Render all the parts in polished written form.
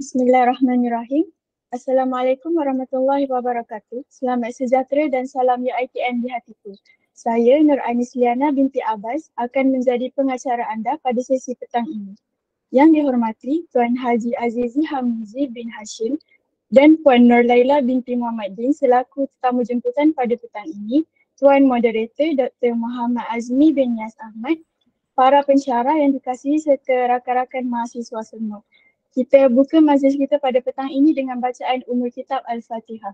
Bismillahirrahmanirrahim. Assalamualaikum warahmatullahi wabarakatuh. Selamat sejahtera dan salam UiTM di hatiku. Saya Nur Anis Liana binti Abbas akan menjadi pengacara anda pada sesi petang ini. Yang dihormati Tuan Haji Azizi Hamizi bin Hashim dan Puan Nur Laila binti Muhammad Din selaku tetamu jemputan pada petang ini, Tuan Moderator Dr. Muhammad Azmi bin Yas Ahmad, para pensyarah yang dikasihi serta rakan-rakan mahasiswa semua. Kita buka majlis kita pada petang ini dengan bacaan Ummul Kitab Al-Fatihah.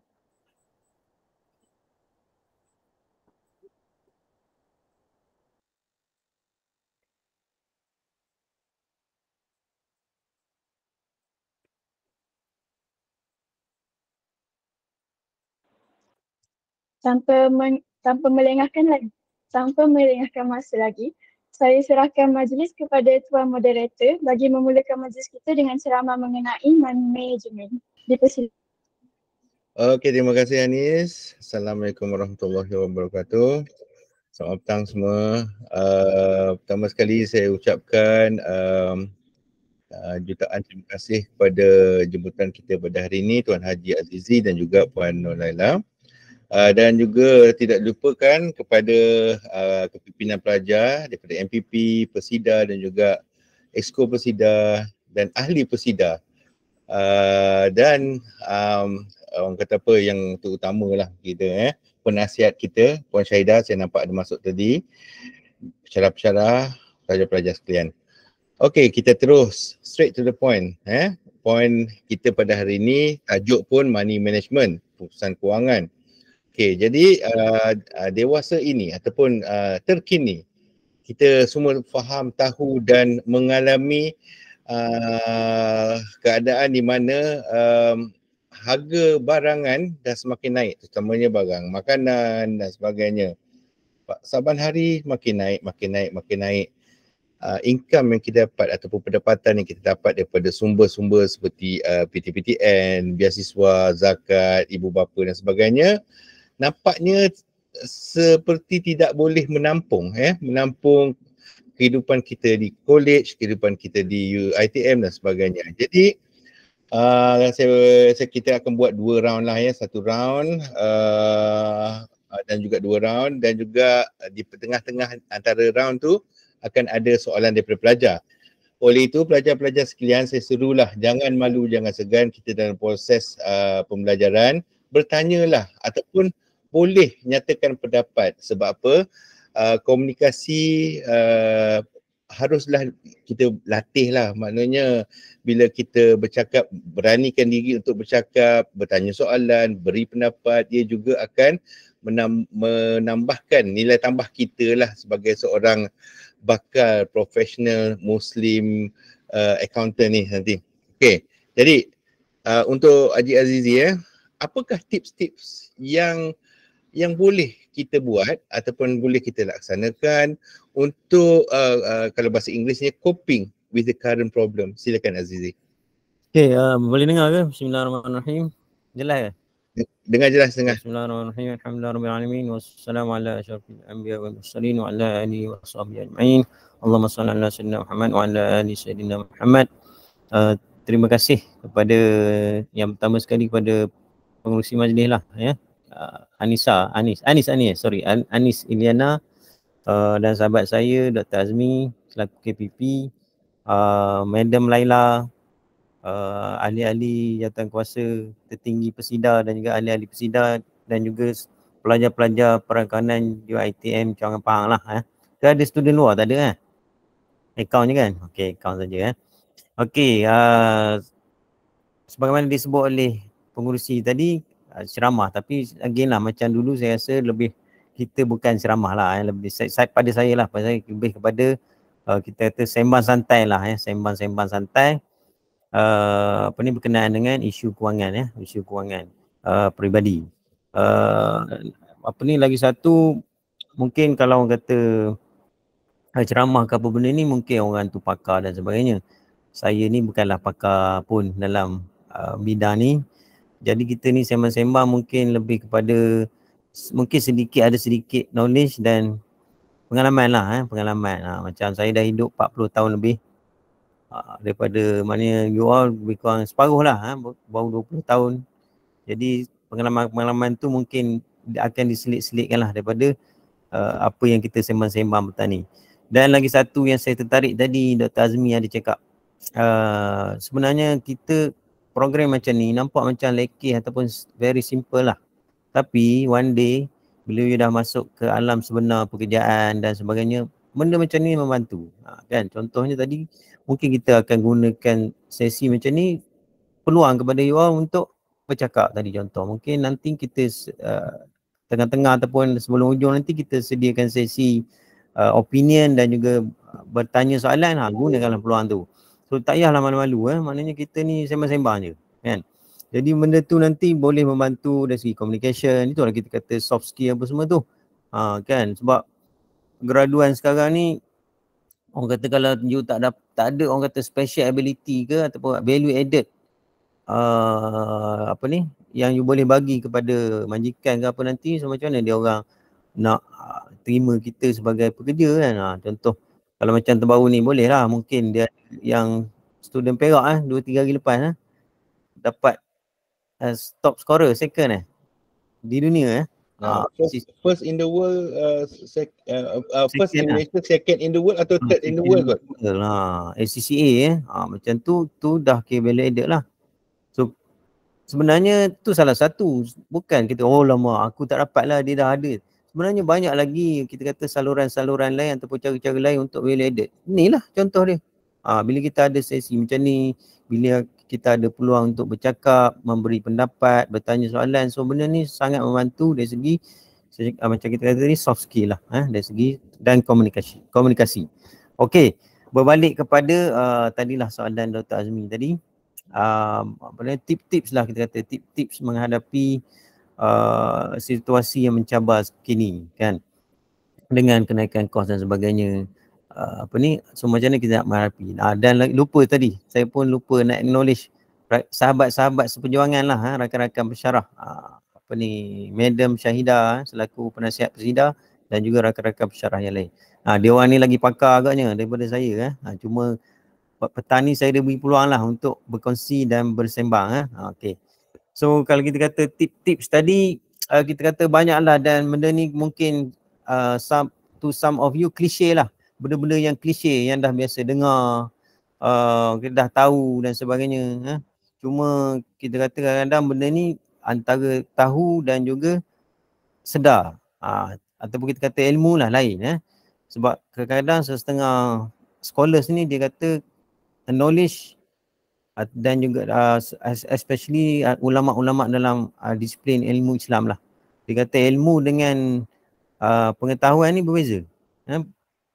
Tanpa melengahkan masa lagi, saya serahkan majlis kepada Tuan Moderator bagi memulakan majlis kita dengan ceramah mengenai manajemen. Dipersilakan. Okey, terima kasih Anis. Assalamualaikum warahmatullahi wabarakatuh. Selamat petang semua. Pertama sekali saya ucapkan jutaan terima kasih kepada jemputan kita pada hari ini, Tuan Haji Azizi dan juga Puan Nur Laila. Dan juga tidak dilupakan kepada kepimpinan pelajar daripada MPP, Persida dan juga Exco Persida dan ahli Persida. Dan orang kata apa yang terutama lah kita penasihat kita, Puan Syahidah, saya nampak ada masuk tadi, pensyarah-pensyarah, pelajar-pelajar sekalian. Okey, kita terus straight to the point. Point kita pada hari ini, tajuk pun money management, pengurusan kewangan. Okey, jadi dewasa ini ataupun terkini, kita semua faham, tahu dan mengalami keadaan di mana harga barangan dah semakin naik, terutamanya barang makanan dan sebagainya. Saban hari makin naik. Income yang kita dapat ataupun pendapatan yang kita dapat daripada sumber-sumber seperti PTPTN, beasiswa, zakat, ibu bapa dan sebagainya, nampaknya seperti tidak boleh menampung kehidupan kita di college, kehidupan kita di UiTM dan sebagainya. Jadi kita akan buat 2 round lah satu round dan juga 2 round, dan juga di tengah-tengah antara round tu akan ada soalan daripada pelajar. Oleh itu pelajar-pelajar sekalian, saya serulah jangan malu, jangan segan, kita dalam proses pembelajaran bertanyalah ataupun boleh nyatakan pendapat. Sebab apa? Komunikasi haruslah kita latih lah. Maknanya bila kita bercakap, beranikan diri untuk bercakap, bertanya soalan, beri pendapat, ia juga akan menambahkan nilai tambah kita lah sebagai seorang bakal profesional Muslim accountant ni nanti. Okey, jadi untuk Haji Azizi apakah tips-tips yang boleh kita buat ataupun boleh kita laksanakan untuk kalau bahasa Inggerisnya coping with the current problem? Silakan Azizi. Okey, boleh dengar ke? Bismillahirrahmanirrahim. Jelas ke? Dengar jelas, dengar. Bismillahirrahmanirrahim. Alhamdulillahirabbil alamin wassalamu ala asyrafil anbiya wal mursalin wa ala alihi washabbihi ajmain. Allahumma shalli ala sayyidina Muhammad wa ala ali sayyidina Muhammad. Terima kasih kepada yang pertama sekali kepada pengerusi majlis lah Anis Iliana dan sahabat saya Dr. Azmi selaku KPP, Madam Laila, ahli-ahli jawatankuasa tertinggi Persida dan juga ahli-ahli Persida, dan juga pelajar-pelajar perakanan UiTM Cawangan Pahang lah. Ke ada student luar tak ada account je kan? Okey, account saja Okey, sebagaimana disebut oleh pengurusi tadi, ceramah, tapi again lah macam dulu saya rasa lebih kita bukan ceramah lah lebih pada saya lebih kepada kita kata sembang santai lah sembang-sembang santai berkenaan dengan isu kewangan isu kewangan peribadi. Lagi satu, mungkin kalau orang kata ceramah ke apa benda ni, mungkin orang tu pakar dan sebagainya. Saya ni bukanlah pakar pun dalam bidang ni. Jadi kita ni sembang-sembang mungkin lebih kepada mungkin ada sedikit knowledge dan pengalaman lah pengalaman. Macam saya dah hidup 40 tahun lebih Daripada maknanya you all lebih kurang separuh lah, baru 20 tahun. Jadi pengalaman-pengalaman tu mungkin akan diselit-selitkan lah daripada apa yang kita sembang-sembang petang ni. Dan lagi satu yang saya tertarik tadi, Dr. Azmi ada cakap, sebenarnya kita program macam ni nampak macam lekeh ataupun very simple lah. Tapi one day bila you dah masuk ke alam sebenar pekerjaan dan sebagainya, benda macam ni membantu. Kan? Contohnya tadi mungkin kita akan gunakan sesi macam ni peluang kepada you all untuk bercakap tadi contoh. Mungkin nanti kita tengah-tengah ataupun sebelum hujung nanti kita sediakan sesi opinion dan juga bertanya soalan, gunakanlah peluang tu. So tak payahlah malu-malu, maknanya kita ni sembang-sembang je, kan. Jadi benda tu nanti boleh membantu dari segi communication, itulah kita kata soft skill apa semua tu. Kan, sebab graduan sekarang ni orang kata kalau you tak ada orang kata special ability ke ataupun value added apa ni yang you boleh bagi kepada majikan ke apa nanti, so macam mana dia orang nak terima kita sebagai pekerja kan. Contoh kalau macam terbaru ni boleh lah mungkin dia yang student Perak 2-3 hari lepas dapat top scorer second di dunia first in the world, first in Malaysia, second in the world atau third in the world kot. ACCA macam tu dah kira value added lah. So sebenarnya tu salah satu, bukan kita lama aku tak dapat lah, dia dah ada. Sebenarnya banyak lagi kita kata saluran-saluran lain ataupun cara-cara lain untuk value added. Inilah contoh dia. Bila kita ada sesi macam ni, bila kita ada peluang untuk bercakap, memberi pendapat, bertanya soalan, so benda ni sangat membantu dari segi macam kita kata tadi soft skill lah, dari segi dan komunikasi. Okey, berbalik kepada tadilah soalan Dr. Azmi tadi, tips-tips lah kita kata, tips-tips menghadapi situasi yang mencabar kini kan, dengan kenaikan kos dan sebagainya. So macam mana kita nak menghadapi. Dan lupa tadi, saya pun lupa nak acknowledge sahabat-sahabat seperjuangan lah, rakan-rakan pensyarah, Madam Syahidah selaku penasihat Presida dan juga rakan-rakan pensyarah yang lain. Dia orang ni lagi pakar agaknya daripada saya. Cuma petang ni saya ada beri peluang lah untuk berkongsi dan bersembang. Okay. So kalau kita kata tips tadi, kita kata banyak lah, dan benda ni mungkin some of you klise lah. Benda-benda yang klise yang dah biasa dengar, kita dah tahu dan sebagainya. Cuma kita kata kadang-kadang benda ni antara tahu dan juga sedar, ataupun kita kata ilmu lah lain. Sebab kadang-kadang setengah scholars ni dia kata knowledge dan juga especially ulama'-ulama' dalam disiplin ilmu Islam lah. Dia kata ilmu dengan pengetahuan ni berbeza.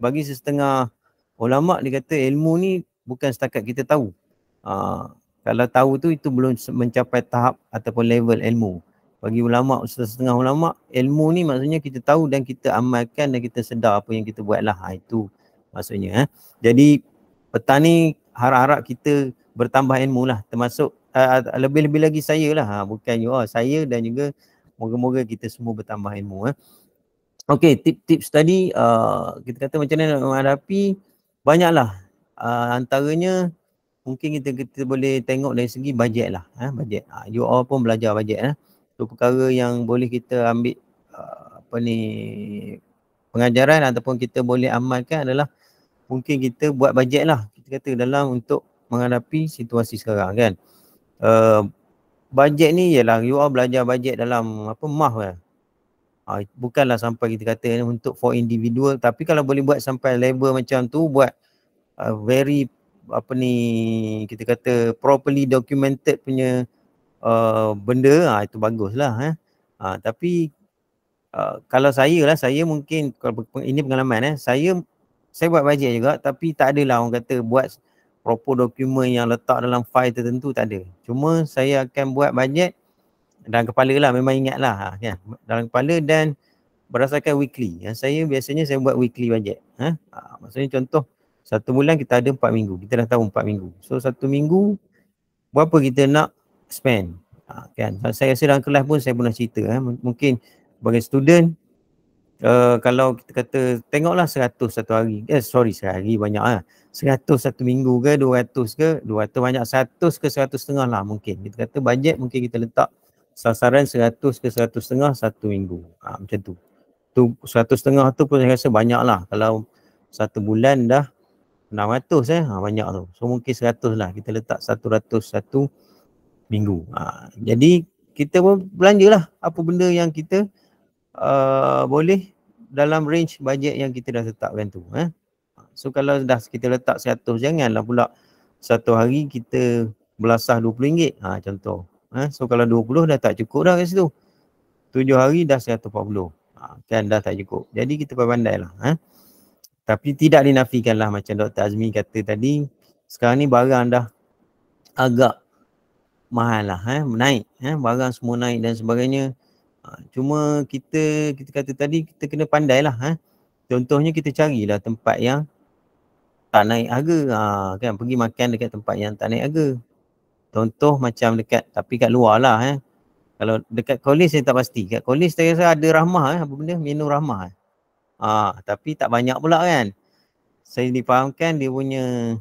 Bagi setengah ulama' dia kata ilmu ni bukan setakat kita tahu. Kalau tahu tu itu belum mencapai tahap ataupun level ilmu. Bagi ulama', setengah ulama', ilmu ni maksudnya kita tahu dan kita amalkan dan kita sedar apa yang kita buat lah. Itu maksudnya. Jadi petang ni harap-harap kita bertambah ilmu lah, termasuk lebih-lebih lagi saya lah, bukan you all, saya dan juga moga-moga kita semua bertambah ilmu. Okey, tips tadi kita kata macam mana nak menghadapi, banyaklah. Antaranya mungkin kita boleh tengok dari segi bajet lah, bajet. You all pun belajar bajet. So perkara yang boleh kita ambil pengajaran ataupun kita boleh amalkan adalah mungkin kita buat bajet lah, kita kata dalam untuk menghadapi situasi sekarang kan. Bajet ni ialah you all belajar bajet dalam math kan. Bukanlah sampai kita kata untuk for individual, tapi kalau boleh buat sampai level macam tu, buat very kita kata properly documented punya benda, itu baguslah. Tapi kalau saya mungkin, kalau ini pengalaman saya buat bajet juga, tapi tak adalah orang kata buat proper dokumen yang letak dalam file tertentu, tak ada. Cuma saya akan buat bajet dalam kepala lah, memang ingat lah kan? Dalam kepala dan berdasarkan weekly. Saya biasanya saya buat weekly bajet. Maksudnya contoh, 1 bulan kita ada 4 minggu. Kita dah tahu 4 minggu. So 1 minggu berapa kita nak spend. Kan? Saya rasa dalam kelas pun saya pernah cerita. Mungkin sebagai student kalau kita kata tengoklah 100 satu hari. Sehari banyak lah. 100 satu minggu ke, 200 ke, 200 banyak, 100 ke 100.5 lah mungkin. Kita kata bajet mungkin kita letak sasaran 100 ke 100.5 satu minggu. Macam tu. Tu 100.5 tu pun saya rasa banyak lah. Kalau satu bulan dah 600 banyak tu. So mungkin 100 lah. Kita letak 100 satu minggu. Jadi kita pun belanjalah apa benda yang kita boleh dalam range bajet yang kita dah tetapkan tu. So kalau dah kita letak 100, janganlah pula satu hari kita belasah RM20. Contoh. So kalau 20 dah tak cukup dah kat situ. 7 hari dah 140. Kan dah tak cukup. Jadi kita pandai-pandailah. Tapi tidak dinafikanlah macam Dr. Azmi kata tadi, sekarang ni barang dah agak mahal lah, naik, barang semua naik dan sebagainya. Cuma kita kata tadi, kita kena pandailah. Contohnya kita carilah tempat yang tak naik harga, kan, pergi makan dekat tempat yang tak naik harga. Contoh macam dekat, tapi kat luar lah. Kalau dekat kolej saya tak pasti. Kat kolej saya rasa ada rahmah, apa benda, menu rahmah. Tapi tak banyak pula kan. Saya difahamkan dia punya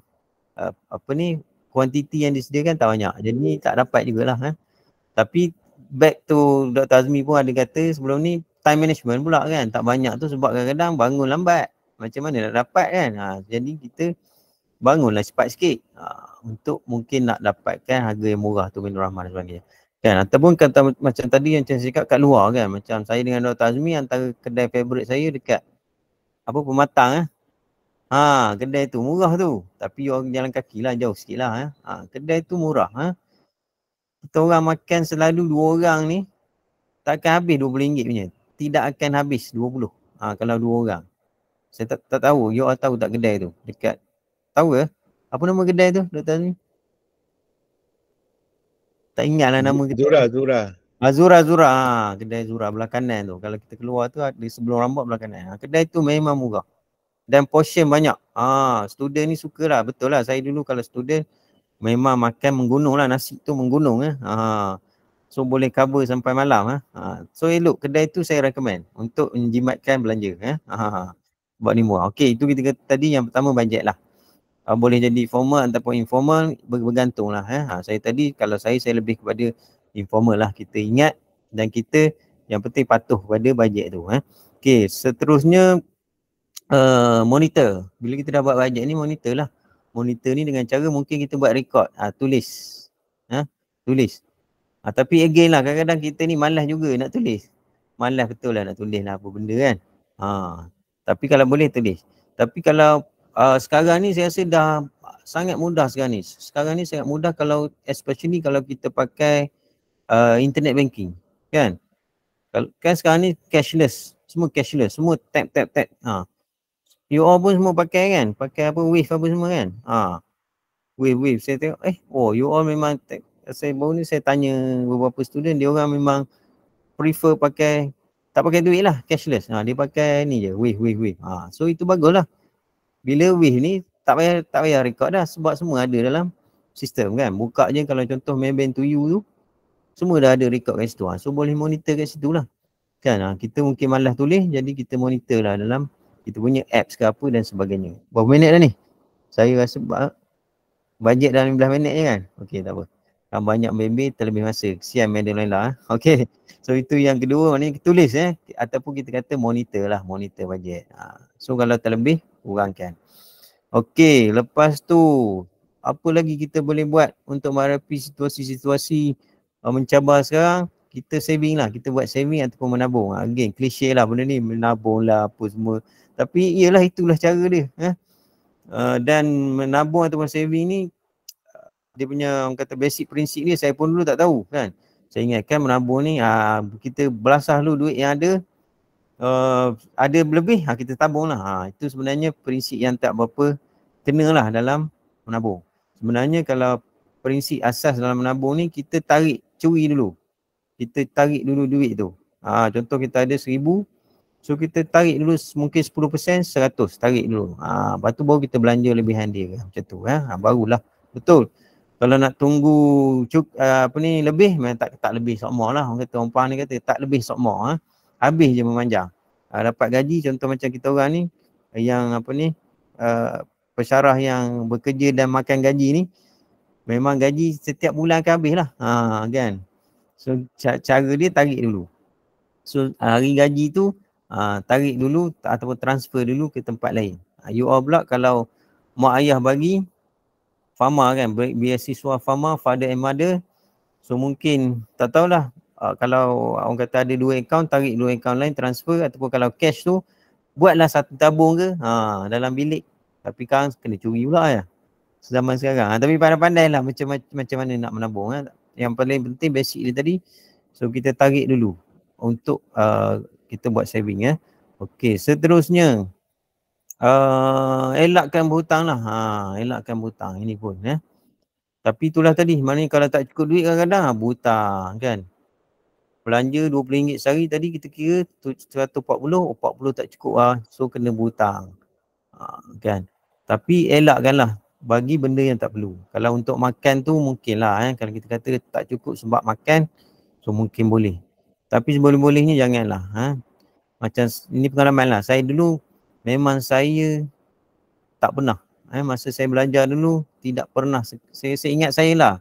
kuantiti yang disediakan tak banyak. Jadi tak dapat jugalah. Tapi back to Dr. Azmi pun ada kata sebelum ni time management pula kan. Tak banyak tu sebab kadang-kadang bangun lambat. Macam mana nak dapat kan. Jadi kita bangunlah cepat sikit. Untuk mungkin nak dapatkan harga yang murah tu, menu rahmah dan sebagainya. Kan, ataupun kata macam tadi yang saya cakap kat luar kan. Macam saya dengan Dr. Azmi, antara kedai favourite saya dekat Pematang. Kedai tu murah tu. Tapi orang jalan kaki lah, jauh sikit lah. Kedai tu murah. Kita orang makan selalu 2 orang ni, takkan habis RM20 punya. Tidak akan habis 20. Kalau 2 orang. Saya tak tahu, you all tahu tak kedai tu? Dekat, tahu ke? Apa nama kedai tu, Dr. Azmi? Tak ingatlah nama kedai. Zura. Kedai Zura belah kanan tu. Kalau kita keluar tu, di sebelum rambut belah kanan. Kedai tu memang murah. Dan portion banyak. Student ni sukalah. Betul lah. Saya dulu kalau student memang makan menggunung lah. Nasi tu menggunung. So boleh cover sampai malam. So elok. Kedai tu saya recommend untuk menjimatkan belanja. Buat ni murah. Okey, itu kita kata tadi yang pertama bajet lah. Boleh jadi formal ataupun informal, bergantung lah. Saya tadi, kalau saya lebih kepada informal lah. Kita ingat dan kita yang penting patuh pada bajet tu. Okey, seterusnya monitor. Bila kita dah buat bajet ni, monitor lah. Monitor ni dengan cara mungkin kita buat record, tulis. Tulis. Tapi again lah, kadang-kadang kita ni malas juga nak tulis. Malas betul lah nak tulis lah apa benda kan. Tapi kalau boleh tulis. Tapi kalau sekarang ni saya rasa dah sangat mudah sekarang ni. Sekarang ni sangat mudah kalau, especially kalau kita pakai internet banking. Kan? Kan sekarang ni cashless. Semua cashless. Semua tap. You all pun semua pakai kan? Pakai apa, Wave apa semua kan? Wave. Saya tengok, you all memang, saya baru ni saya tanya beberapa student, dia orang memang prefer pakai, tak pakai duit lah, cashless. Dia pakai ni je, Wave. So itu bagus lah. Bila Wave ni, tak payah record dah sebab semua ada dalam sistem kan. Buka je kalau contoh Maybank to you tu, semua dah ada record kat situ. So boleh monitor kat situ lah. Kan, kita mungkin malas tulis, jadi kita monitor lah dalam kita punya apps ke apa dan sebagainya. Berapa minit dah ni? Saya rasa bajet dah 15 minit je kan? Okey, tak apa. Kalau banyak member terlebih masa. Kesian Madam Laila. Okey. So itu yang kedua, maknanya tulis ataupun kita kata monitor lah, monitor bajet. So kalau terlebih, kurangkan. Okey, lepas tu apa lagi kita boleh buat untuk menghadapi situasi-situasi mencabar sekarang? Kita saving lah, kita buat saving ataupun menabung. Again, klise lah benda ni, menabung lah apa semua. Tapi iyalah, itulah cara dia. Dan menabung ataupun saving ni, dia punya orang kata basic prinsip ni saya pun dulu tak tahu kan. Saya ingatkan menabung ni, kita belasah dulu duit yang ada lebih, kita tabung lah. Itu sebenarnya prinsip yang tak berapa kenalah dalam menabung. Sebenarnya kalau prinsip asas dalam menabung ni, kita curi dulu. Kita tarik dulu duit tu. Contoh kita ada 1,000, so kita tarik dulu mungkin 10%, 100 tarik dulu. Lepas tu baru kita belanja lebihan dia macam tu. Barulah. Betul. Kalau nak tunggu lebih, memang tak lebih sokmah lah. Orang kata, orang ni kata tak lebih sokmah. Habis je memanjang. dapat gaji, contoh macam kita orang ni yang apa ni pensyarah yang bekerja dan makan gaji ni, memang gaji setiap bulan akan habis lah. Kan. So cara dia tarik dulu. So hari gaji tu tarik dulu ataupun transfer dulu ke tempat lain. You all pula kalau mak ayah bagi Fama kan, beasiswa Fama, father and mother. So mungkin tak tahulah kalau orang kata ada 2 akaun, tarik 2 akaun lain transfer, ataupun kalau cash tu buatlah satu tabung ke dalam bilik. Tapi sekarang kena curi pula ya zaman sekarang. Tapi pandai-pandai lah macam mana nak menabung. Yang paling penting basic dia tadi. So kita tarik dulu untuk kita buat saving ya. Okey, seterusnya elakkan berhutang lah. Elakkan berhutang ini pun ya. Tapi itulah tadi, maknanya kalau tak cukup duit kadang-kadang berhutang kan. Belanja RM20 sehari tadi kita kira 140, 40 tak cukup lah. So kena berhutang. Kan. Tapi elakkanlah bagi benda yang tak perlu. Kalau untuk makan tu mungkin lah kalau kita kata tak cukup sebab makan, so mungkin boleh. Tapi seboleh-bolehnya janganlah. Macam ini pengalaman lah. Saya dulu memang saya tak pernah. Masa saya belajar dulu tidak pernah. Saya ingat saya lah.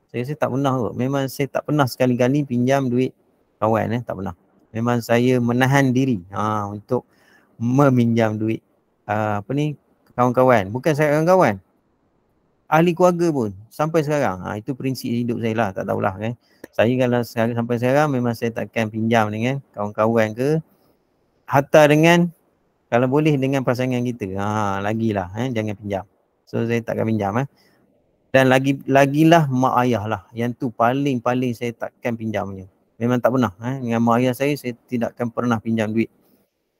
Saya tak pernah kot. Memang saya tak pernah sekali-kali pinjam duit kawan. Tak pernah. Memang saya menahan diri untuk meminjam duit kawan-kawan. Bukan saya kawan-kawan, ahli keluarga pun sampai sekarang. Itu prinsip hidup saya lah. Tak tahulah kan. Saya kalau sampai sekarang memang saya takkan pinjam dengan kawan-kawan ke, hatta dengan kalau boleh dengan pasangan kita. Lagilah jangan pinjam. So saya takkan pinjam. Dan lagilah mak ayah lah. Yang tu paling saya takkan pinjamnya. Memang tak pernah. Dengan mak ayah saya tidak akan pernah pinjam duit.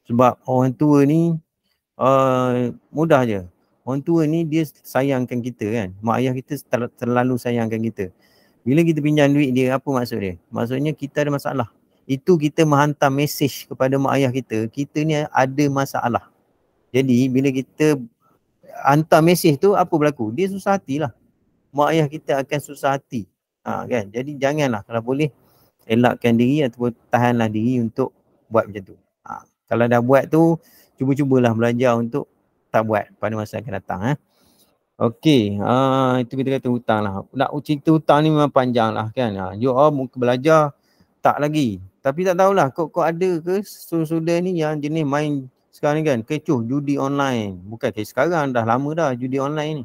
Sebab orang tua ni mudah je. Orang tua ni dia sayangkan kita kan. Mak ayah kita terlalu sayangkan kita. Bila kita pinjam duit dia, apa maksud dia? Maksudnya kita ada masalah. Itu kita menghantar mesej kepada mak ayah kita ni ada masalah. Jadi bila kita hantar mesej tu, apa berlaku? Dia susah hati lah. Mak ayah kita akan susah hati. Kan? Jadi janganlah, kalau boleh elakkan diri ataupun tahanlah diri untuk buat macam tu. Kalau dah buat tu, cuba-cubalah belajar untuk tak buat pada masa akan datang. Okey, itu kita kata hutang lah. Nak cerita hutang ni memang panjang lah kan. You all mungkin belajar tak lagi. Tapi tak tahulah kok ada ke saudara ni yang jenis main sekarang ni kan, kecoh judi online. Bukan kayak sekarang, dah lama dah judi online ni.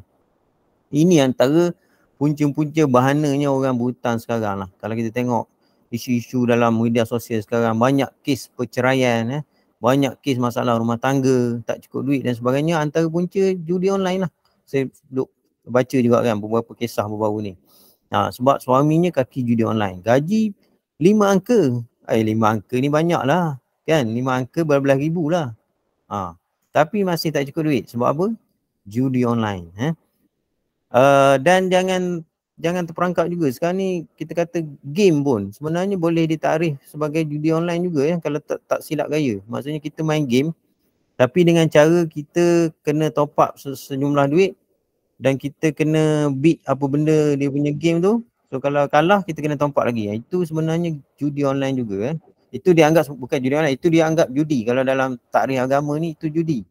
Ini antara punca-punca bahananya orang berhutang sekarang lah. Kalau kita tengok isu-isu dalam media sosial sekarang, banyak kes perceraian, banyak kes masalah rumah tangga, tak cukup duit dan sebagainya, antara punca judi online lah. Saya duk baca juga kan beberapa kisah baru-baru ni. Sebab suaminya kaki judi online. Gaji 5 angka. 5 angka ni banyak lah. Kan 5 angka berbelas ribu lah. Tapi masih tak cukup duit. Sebab apa? Judi online. Dan jangan terperangkap juga. Sekarang ni kita kata game pun sebenarnya boleh ditarikh sebagai judi online juga ya, kalau tak silap gaya. Maksudnya kita main game tapi dengan cara kita kena top up sejumlah duit dan kita kena beat apa benda dia punya game tu. So kalau kalah kita kena top up lagi. Itu sebenarnya judi online juga. Itu dianggap bukan judi online, itu dianggap judi. Kalau dalam takrif agama ni itu judi.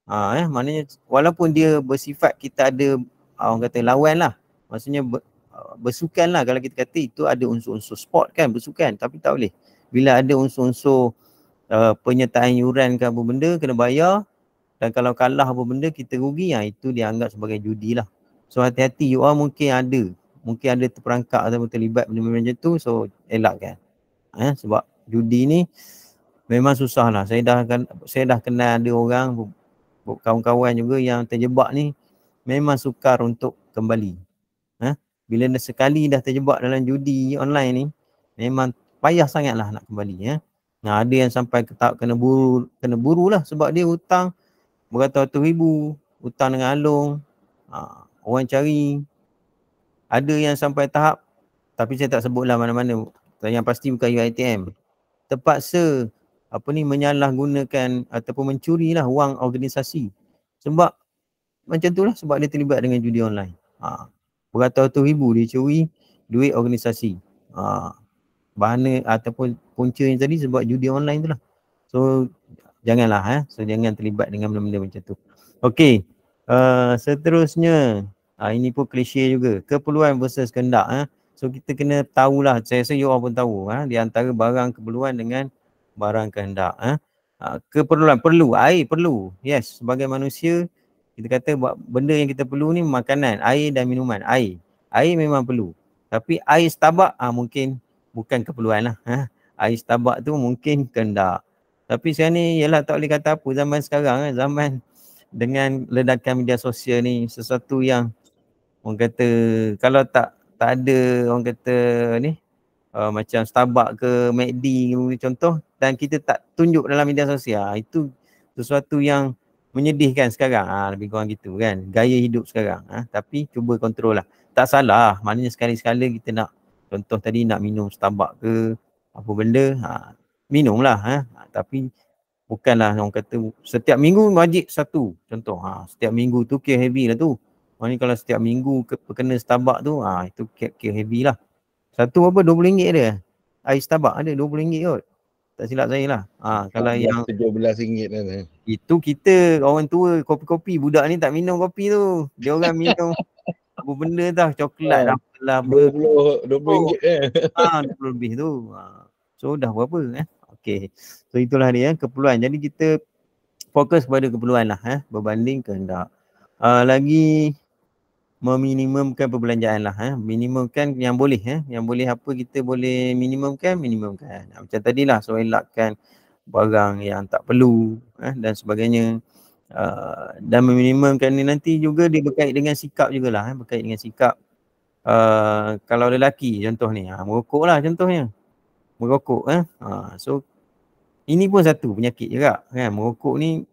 Maknanya walaupun dia bersifat kita ada orang kata lawan lah. Maksudnya bersukan lah, kalau kita kata itu ada unsur-unsur sport kan, bersukan. Tapi tak boleh. Bila ada unsur-unsur penyertaan yuran ke apa benda kena bayar, dan kalau kalah apa benda kita rugi, itu dianggap sebagai judi lah. So hati-hati, you all mungkin ada terperangkap atau terlibat benda-benda macam tu, so elakkan. Sebab judi ni memang susah lah. Saya dah kenal ada orang, kawan-kawan juga yang terjebak ni, memang sukar untuk kembali. Bila sekali dah terjebak dalam judi online ni, memang payah sangatlah nak kembali. Ada yang sampai kena buru lah sebab dia hutang beratus-ratus ribu, hutang dengan alung, orang cari. Ada yang sampai tahap, tapi saya tak sebutlah mana-mana, yang pasti bukan UiTM, terpaksa menyalahgunakan ataupun mencurilah wang organisasi. Sebab macam tu lah, sebab dia terlibat dengan judi online. Beratus-ratus ribu dia curi duit organisasi. Bahana ataupun punca yang tadi sebab judi online tu lah. So janganlah so jangan terlibat dengan benda-benda macam tu. Okey. Seterusnya ini pun klise juga, keperluan versus kehendak. So kita kena tahulah, saya rasa you all pun tahu di antara barang keperluan dengan barang kehendak. Keperluan, perlu, air perlu. Yes, sebagai manusia kita kata benda yang kita perlu ni makanan, air dan minuman. Air memang perlu. Tapi air Starbucks mungkin bukan keperluan lah. Air Starbucks tu mungkin kehendak. Tapi sekarang ni ialah tak boleh kata apa, zaman sekarang zaman dengan ledakan media sosial ni, sesuatu yang orang kata kalau tak ada orang kata ni macam Starbucks ke McD contoh, dan kita tak tunjuk dalam media sosial, itu sesuatu yang menyedihkan sekarang. Lebih kurang gitu kan, gaya hidup sekarang. Tapi cuba kontrol lah. Tak salah, maknanya sekali-sekala kita nak, contoh tadi nak minum Starbucks ke apa benda, minumlah. Tapi bukanlah orang kata setiap minggu wajib satu. Contoh setiap minggu tu kira heavy lah tu. Maknanya kalau setiap minggu kena Starbucks tu, itu kira heavy lah. Satu apa, RM20 dia. Air Starbucks ada RM20 kot. Tak silap saya lah. Kalau yang RM17 lah. Itu kita orang tua kopi-kopi, budak ni tak minum kopi tu. Dia orang minum apa benda tau, coklat apalah. RM20 20 lebih tu. So dah berapa Okey. So itulah dia keperluan. Jadi kita fokus pada keperluan lah berbanding kehendak. Lagi meminimumkan perbelanjaan lah. Minimumkan yang boleh. Yang boleh apa kita boleh minimumkan. Macam tadilah, so elakkan barang yang tak perlu dan sebagainya. Dan meminimumkan ni nanti juga dia berkait dengan sikap jugalah. Berkait dengan sikap. Kalau lelaki contoh ni, merokok lah contohnya. Merokok so ini pun satu penyakit juga kan. Merokok ni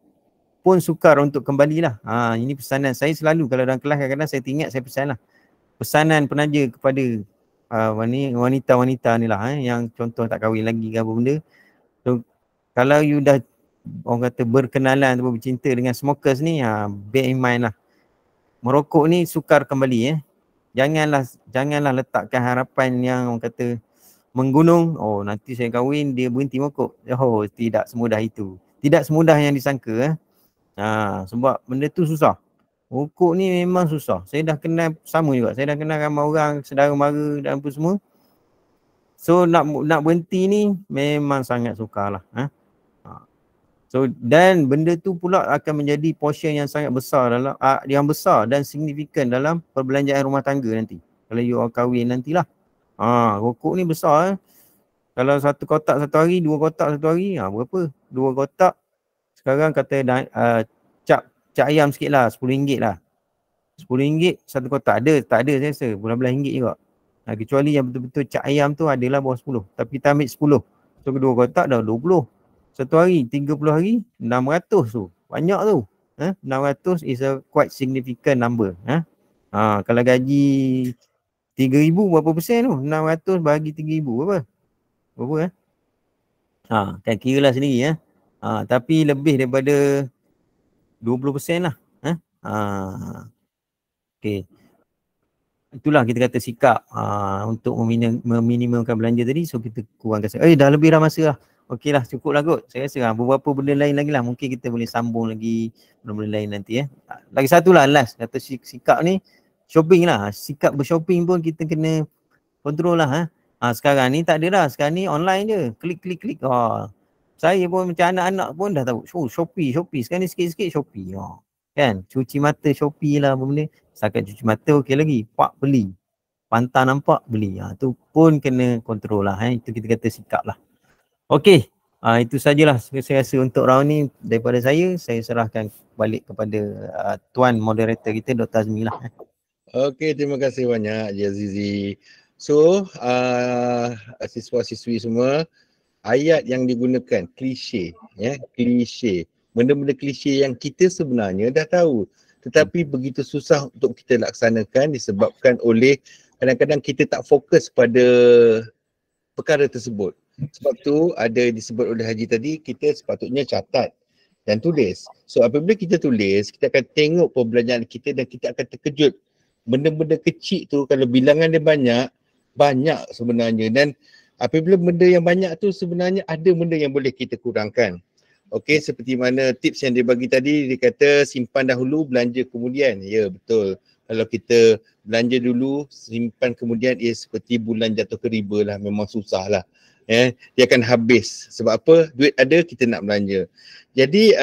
pun sukar untuk kembalilah. Ini pesanan saya selalu kalau dalam kelas, kadang-kadang saya ingat saya pesan lah. Pesanan penaja kepada wanita-wanita ni lah yang contoh tak kahwin lagi ke apa benda. So kalau you dah orang kata berkenalan atau bercinta dengan smokers ni, bear in mind lah. Merokok ni sukar kembali Janganlah letakkan harapan yang orang kata menggunung, nanti saya kahwin dia berhenti merokok. Tidak semudah itu. Tidak semudah yang disangka. Sebab benda tu susah. Merokok ni memang susah. Saya dah kenal sama juga. Saya dah kenal ramai orang, saudara mara dan apa semua. So nak berhenti ni memang sangat sukar lah. So dan benda tu pula akan menjadi portion yang sangat besar dalam yang besar dan signifikan dalam perbelanjaan rumah tangga nanti. Kalau you all kahwin nantilah. Rokok ni besar. Kalau satu kotak satu hari, dua kotak satu hari, berapa? 2 kotak. Sekarang kata cap ayam sikit lah, RM10 lah. RM10 satu kotak. Tak ada saya rasa. RM12 juga. Kecuali yang betul-betul cap ayam tu adalah bawah 10. Tapi kita ambil 10. So kedua kotak dah 20. Satu hari, 30 hari, 600 tu. Banyak tu. 600 is a quite significant number. Kalau gaji 3,000 berapa persen tu? 600 bagi 3,000 berapa? Berapa kan kira lah sendiri tapi lebih daripada 20% lah. Okey. Itulah kita kata sikap untuk meminimumkan belanja tadi. So kita kurangkan. Dah lebih dah masa lah. Okey lah, cukup lah kot. Saya rasa beberapa benda lain lagi lah. Mungkin kita boleh sambung lagi benda-benda lain nanti Lagi satu lah last. Kata sikap ni, shopping lah. Sikap bershopping pun kita kena kontrol lah. Sekarang ni tak ada dah. Sekarang ni online je. Klik. Saya pun macam anak-anak pun dah tahu. Shopee. Sekarang ni sikit-sikit Shopee. Kan? Cuci mata Shopee lah apa benda. Setakat cuci mata okey lagi. Pak beli. Pantang nampak beli. Tu pun kena kontrol lah. Itu kita kata sikap lah. Okey. Itu sajalah saya rasa untuk round ni daripada saya. Saya serahkan balik kepada tuan moderator kita Dr. Azmi lah. Okey, terima kasih banyak Cik Azizi. So, siswa-siswi semua, ayat yang digunakan klise, klise. Benda-benda klise yang kita sebenarnya dah tahu, tetapi begitu susah untuk kita laksanakan disebabkan oleh kadang-kadang kita tak fokus pada perkara tersebut. Sebab tu ada disebut oleh Haji tadi, kita sepatutnya catat dan tulis. So apabila kita tulis, kita akan tengok perbelanjaan kita dan kita akan terkejut. Benda-benda kecil tu kalau bilangan dia banyak sebenarnya, dan Apabila benda yang banyak tu sebenarnya ada benda yang boleh kita kurangkan. Okey, seperti mana tips yang dia bagi tadi, dia kata simpan dahulu, belanja kemudian. Ya, betul. Kalau kita belanja dulu, simpan kemudian, ia seperti bulan jatuh ke riba lah, memang susah lah. Dia akan habis. Sebab apa? Duit ada, kita nak belanja. Jadi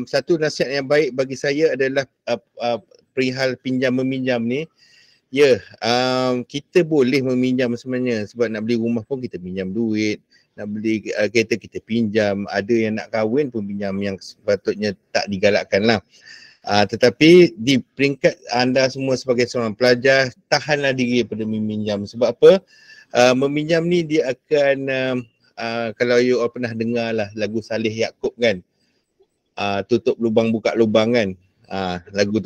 satu nasihat yang baik bagi saya adalah perihal pinjam meminjam ni. Ya, kita boleh meminjam sebenarnya sebab nak beli rumah pun kita pinjam duit, nak beli kereta kita pinjam, ada yang nak kahwin pun pinjam yang sepatutnya tak digalakkan lah. Tetapi di peringkat anda semua sebagai seorang pelajar, tahanlah diri daripada meminjam. Sebab apa? Meminjam ni dia akan, kalau you all pernah dengar lah lagu Saleh Yaakob kan, tutup lubang buka lubang kan, lagu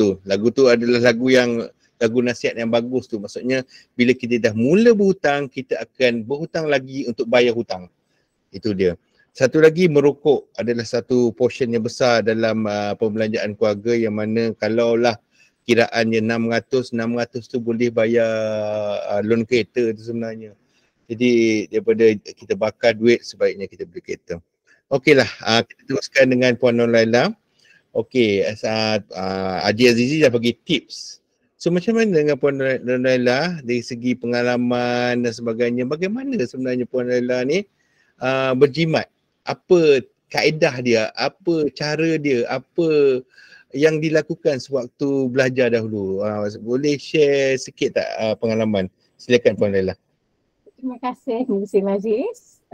tu adalah lagu nasihat yang bagus tu. Maksudnya bila kita dah mula berhutang, kita akan berhutang lagi untuk bayar hutang. Itu dia. Satu lagi, merokok adalah satu portion yang besar dalam pembelanjaan keluarga, yang mana kalaulah kiraannya 600 tu boleh bayar loan kereta tu sebenarnya. Jadi daripada kita bakar duit, sebaiknya kita beli kereta. Okeylah, kita teruskan dengan Puan Nur Laila. Okey, Haji Azizi dah bagi tips. So macam mana dengan Puan Nur Laila dari segi pengalaman dan sebagainya? Bagaimana sebenarnya Puan Nur Laila ni berjimat? Apa kaedah dia? Apa cara dia? Apa yang dilakukan sewaktu belajar dahulu? Boleh share sikit tak pengalaman? Silakan Puan Laila. Terima kasih Musim Aziz,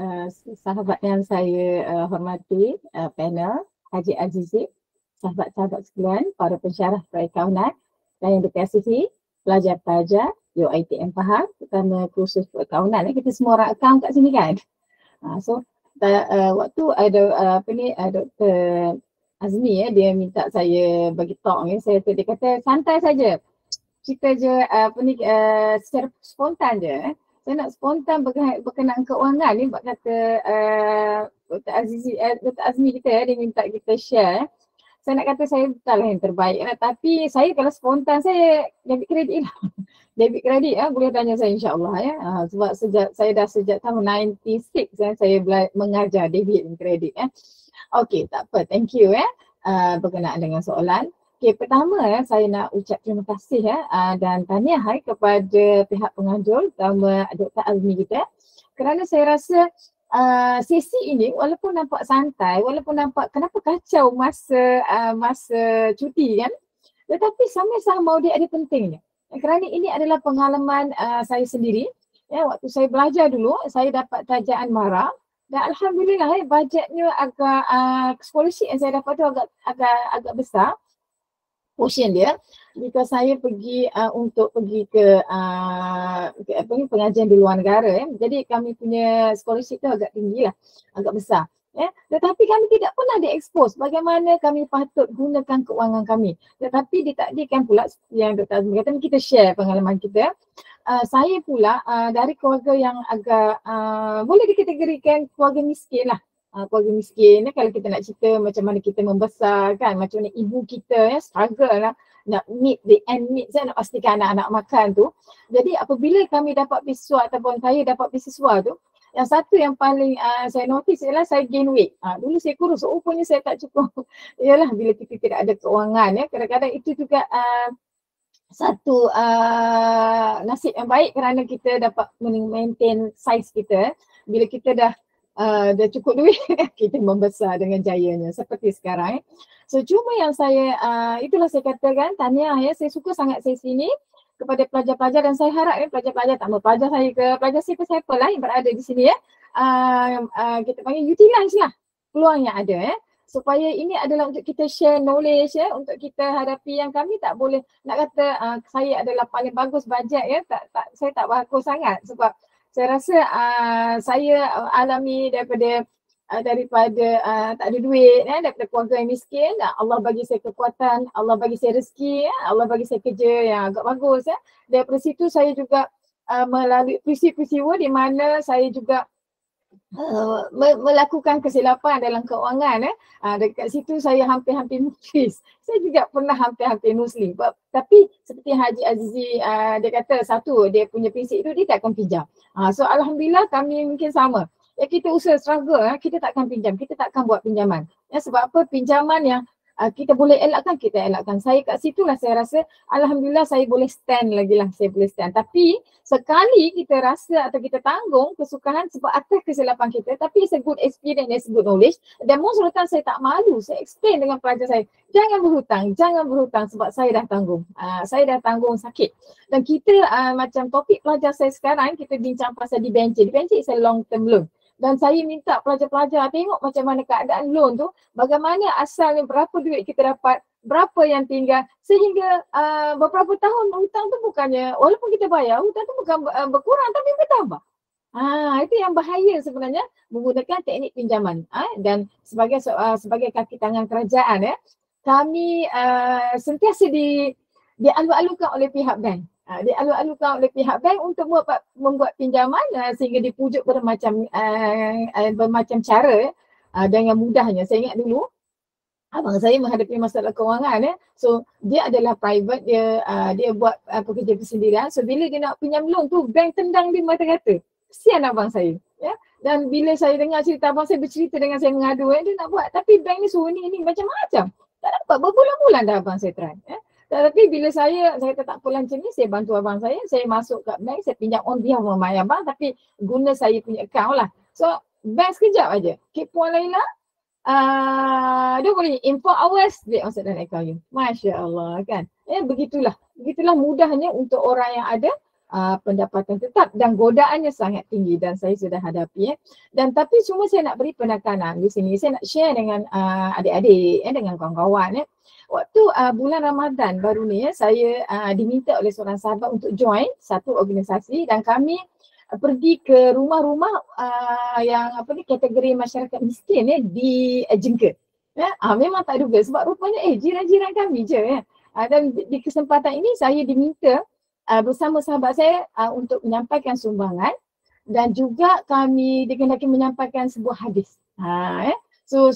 sahabat yang saya hormati, panel, Haji Azizi, sahabat-sahabat sekalian, para pensyarah perakaunan dan yang dikasihi pelajar-pelajar UiTM Pahang, terutama kursus perakaunan. Kita semua orang akaun kat sini kan. Waktu ada Dr. Azmi dia minta saya bagi talk ni, dia kata santai saja. Kita je secara spontan je. Saya nak spontan berkenaan keuangan ni, sebab kata Dr. Azmi kita dia minta kita share. Saya nak kata saya bukanlah yang terbaik lah, tapi saya kalau spontan saya debit kredit lah. Debit kredit boleh tanya saya insyaAllah ya. Sebab sejak tahun 96 saya mengajar debit dan kredit ya. Okey, tak apa, thank you ya berkenaan dengan soalan. Okey, pertama saya nak ucap terima kasih dan tahniah kepada pihak penganjur, terutama Dr. Azmi kita, kerana saya rasa sesi ini walaupun nampak santai, walaupun nampak kenapa kacau masa cuti kan, tetapi sama-sama dia ada pentingnya. Kerana ini adalah pengalaman saya sendiri. Ya, waktu saya belajar dulu, saya dapat tajaan MARA dan alhamdulillah bajetnya agak scholarship yang saya dapat tu agak besar portion dia. Jika saya pergi untuk pergi ke pengajian di luar negara jadi kami punya scholarship tu agak tinggi lah, agak besar. Tetapi kami tidak pernah diekspos bagaimana kami patut gunakan keuangan kami. Tetapi ditakdirkan pula yang Dr. Azmi kata, kita share pengalaman kita. Saya pula dari keluarga yang agak boleh dikategorikan keluarga miskin lah. Keluarga miskin kalau kita nak cerita macam mana kita membesar kan, macam mana ibu kita struggle lah nak meet the end needs, nak pastikan anak-anak makan tu. Jadi apabila kami dapat beasiswa ataupun saya dapat beasiswa tu, yang satu yang paling saya notice ialah saya gain weight. Dulu saya kurus, rupanya saya tak cukup. Ialah bila kita tidak ada keuangan kadang-kadang itu juga satu nasib yang baik kerana kita dapat maintain size kita. Bila kita dah cukup duit, kita membesar dengan jayanya seperti sekarang. So cuma yang saya, itulah saya katakan, tahniah saya suka sangat sesi ni kepada pelajar-pelajar dan saya harap pelajar-pelajar, tak mahu pelajar saya ke pelajar siapa-siapa lah yang berada di sini kita panggil utilize lah peluang yang ada supaya ini adalah untuk kita share knowledge untuk kita hadapi. Yang kami tak boleh nak kata saya adalah paling bagus bajet saya tak bagus sangat sebab saya rasa saya alami daripada tak ada duit daripada keluarga yang miskin. Allah bagi saya kekuatan, Allah bagi saya rezeki, Allah bagi saya kerja yang agak bagus. Daripada situ saya juga melalui peristiwa di mana saya juga melakukan kesilapan dalam keuangan. Dekat situ saya hampir-hampir nuflis. Saya juga pernah hampir-hampir nusli. Tapi seperti Haji Azizi dia kata, satu dia punya prinsip itu dia tak akan pinjam. So alhamdulillah kami mungkin sama. Ya, kita usaha struggle, kita tak akan pinjam, kita tak akan buat pinjaman. Ya, sebab apa, pinjaman yang kita boleh elakkan, kita elakkan. Saya kat situlah saya rasa alhamdulillah saya boleh stand lagi lah, saya boleh stand. Tapi sekali kita rasa atau kita tanggung kesukahan sebab atas kesilapan kita, tapi it's a good experience, it's a good knowledge. Dan most of the time saya tak malu, saya explain dengan pelajar saya, jangan berhutang sebab saya dah tanggung. Saya dah tanggung sakit. Dan kita macam topik pelajar saya sekarang, kita bincang pasal debenture. Debenture is a long term loan. Dan saya minta pelajar-pelajar tengok macam mana keadaan loan tu, bagaimana asalnya, berapa duit kita dapat, berapa yang tinggal, sehingga beberapa tahun hutang tu bukannya, walaupun kita bayar, hutang tu bukan berkurang tapi bertambah. Itu yang bahaya sebenarnya menggunakan teknik pinjaman. Dan sebagai kaki tangan kerajaan, kami sentiasa dialu-alukan oleh pihak bank. Dialu-alukan oleh pihak bank untuk membuat pinjaman sehingga dipujuk bermacam cara dengan mudahnya. Saya ingat dulu abang saya menghadapi masalah kewangan, so dia adalah private, dia buat pekerja persendirian. So bila dia nak pinjam loan tu, bank tendang dia mata-kata. Kesian abang saya, ya. Dan bila saya dengar cerita abang saya bercerita dengan saya mengadu, dia nak buat, tapi bank ni suruh ni macam-macam. Tak dapat, berbulan-bulan dah abang saya try. Tapi bila saya kata tak apa macam ni, saya bantu abang saya masuk kat bank, saya pinjam on behalf of my abang, tapi guna saya punya account lah. So bank sekejap aja. Okay, Puan Laila, dia boleh in 4 hours dia masuk dalam account you. Masya Allah kan. Begitulah mudahnya untuk orang yang ada pendapatan tetap, dan godaannya sangat tinggi dan saya sudah hadapi. Dan tapi cuma saya nak beri penekanan di sini, saya nak share dengan adik-adik, dengan kawan-kawan. Waktu bulan Ramadan baru ni, saya diminta oleh seorang sahabat untuk join satu organisasi, dan kami pergi ke rumah-rumah yang kategori masyarakat miskin di Jengker. Memang tak duga sebab rupanya jiran-jiran kami je. Dan di kesempatan ini saya diminta bersama sahabat saya untuk menyampaikan sumbangan, dan juga kami dikehendaki menyampaikan sebuah hadis. So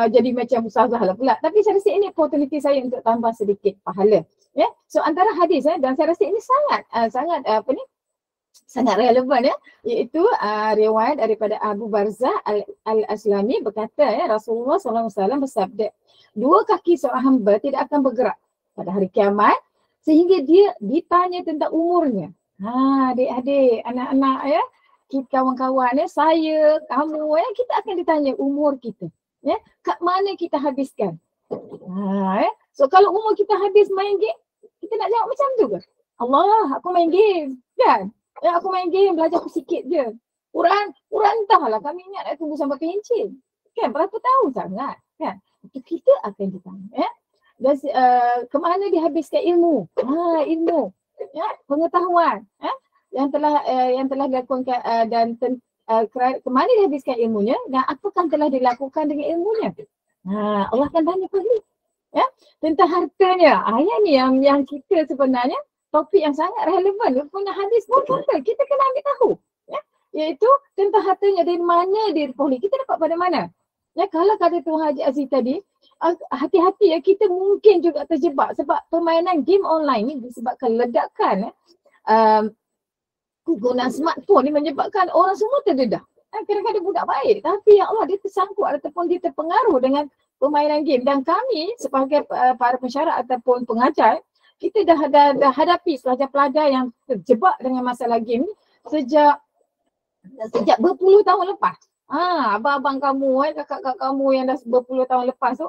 jadi macam ustazah lah pula. Tapi saya rasa ini opportunity saya untuk tambah sedikit pahala. So antara hadis, dan saya rasa ini sangat relevan, iaitu riwayat daripada Abu Barzah Al-Aslami berkata, Rasulullah SAW bersabda, 2 kaki seorang hamba tidak akan bergerak pada hari kiamat sehingga dia ditanya tentang umurnya. Adik-adik, anak-anak, kawan-kawan, saya, kamu, kita akan ditanya umur kita. Kat mana kita habiskan? So kalau umur kita habis main game, kita nak jawab macam tu ke? Allah, aku main game, kan? Aku main game, belajar sikit je. Quran entahlah, kami ingat nak tunggu sampai pencin. Kan, berapa tahun sangat, kan? Itu kita akan ditanya. Dan kemana dihabiskan ilmu? Ilmu, pengetahuan, yang telah dilakukan dan kemana dihabiskan ilmunya, dan apakah telah dilakukan dengan ilmunya. Allah akan tanya lagi. Tentang hartanya. Yang ni yang kita sebenarnya topik yang sangat relevan. Punya hadis pun kita kena ambil tahu. Iaitu tentang hartanya, dari mana dia diperoleh. Kita dapat pada mana? Kalau kata Tuan Haji Aziz tadi, hati-hati kita mungkin juga terjebak sebab permainan game online ni disebabkan ledakan penggunaan smartphone ni menyebabkan orang semua terdedah. Kadang-kadang budak baik, tapi ya Allah, dia tersangkut ataupun dia terpengaruh dengan permainan game. Dan kami sebagai para pensyarah ataupun pengajar, kita dah hadapi pelajar-pelajar yang terjebak dengan masalah game ni sejak berpuluh tahun lepas. Abang-abang kamu, kakak-kakak kamu yang dah berpuluh tahun lepas tu,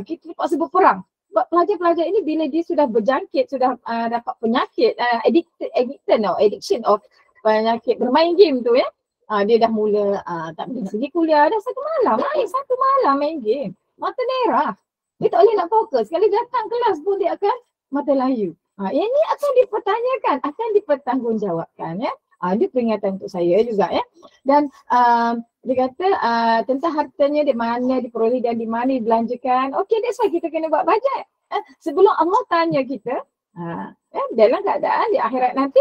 kita terpaksa berperang. Sebab pelajar-pelajar ini bila dia sudah berjangkit, sudah dapat penyakit, addiction of penyakit bermain game tu, dia dah mula tak boleh pergi kuliah, dah satu malam main game. Mata merah. Dia tak boleh nak fokus. Sekali datang kelas pun dia akan mata layu. Ini akan dipertanyakan, akan dipertanggungjawabkan. Dia peringatan untuk saya juga. Dan dia kata tentang hartanya di mana diperoleh dan di mana dibelanjakan. Okey, that's why kita kena buat bajet. Sebelum Allah tanya kita, dalam keadaan di akhirat nanti,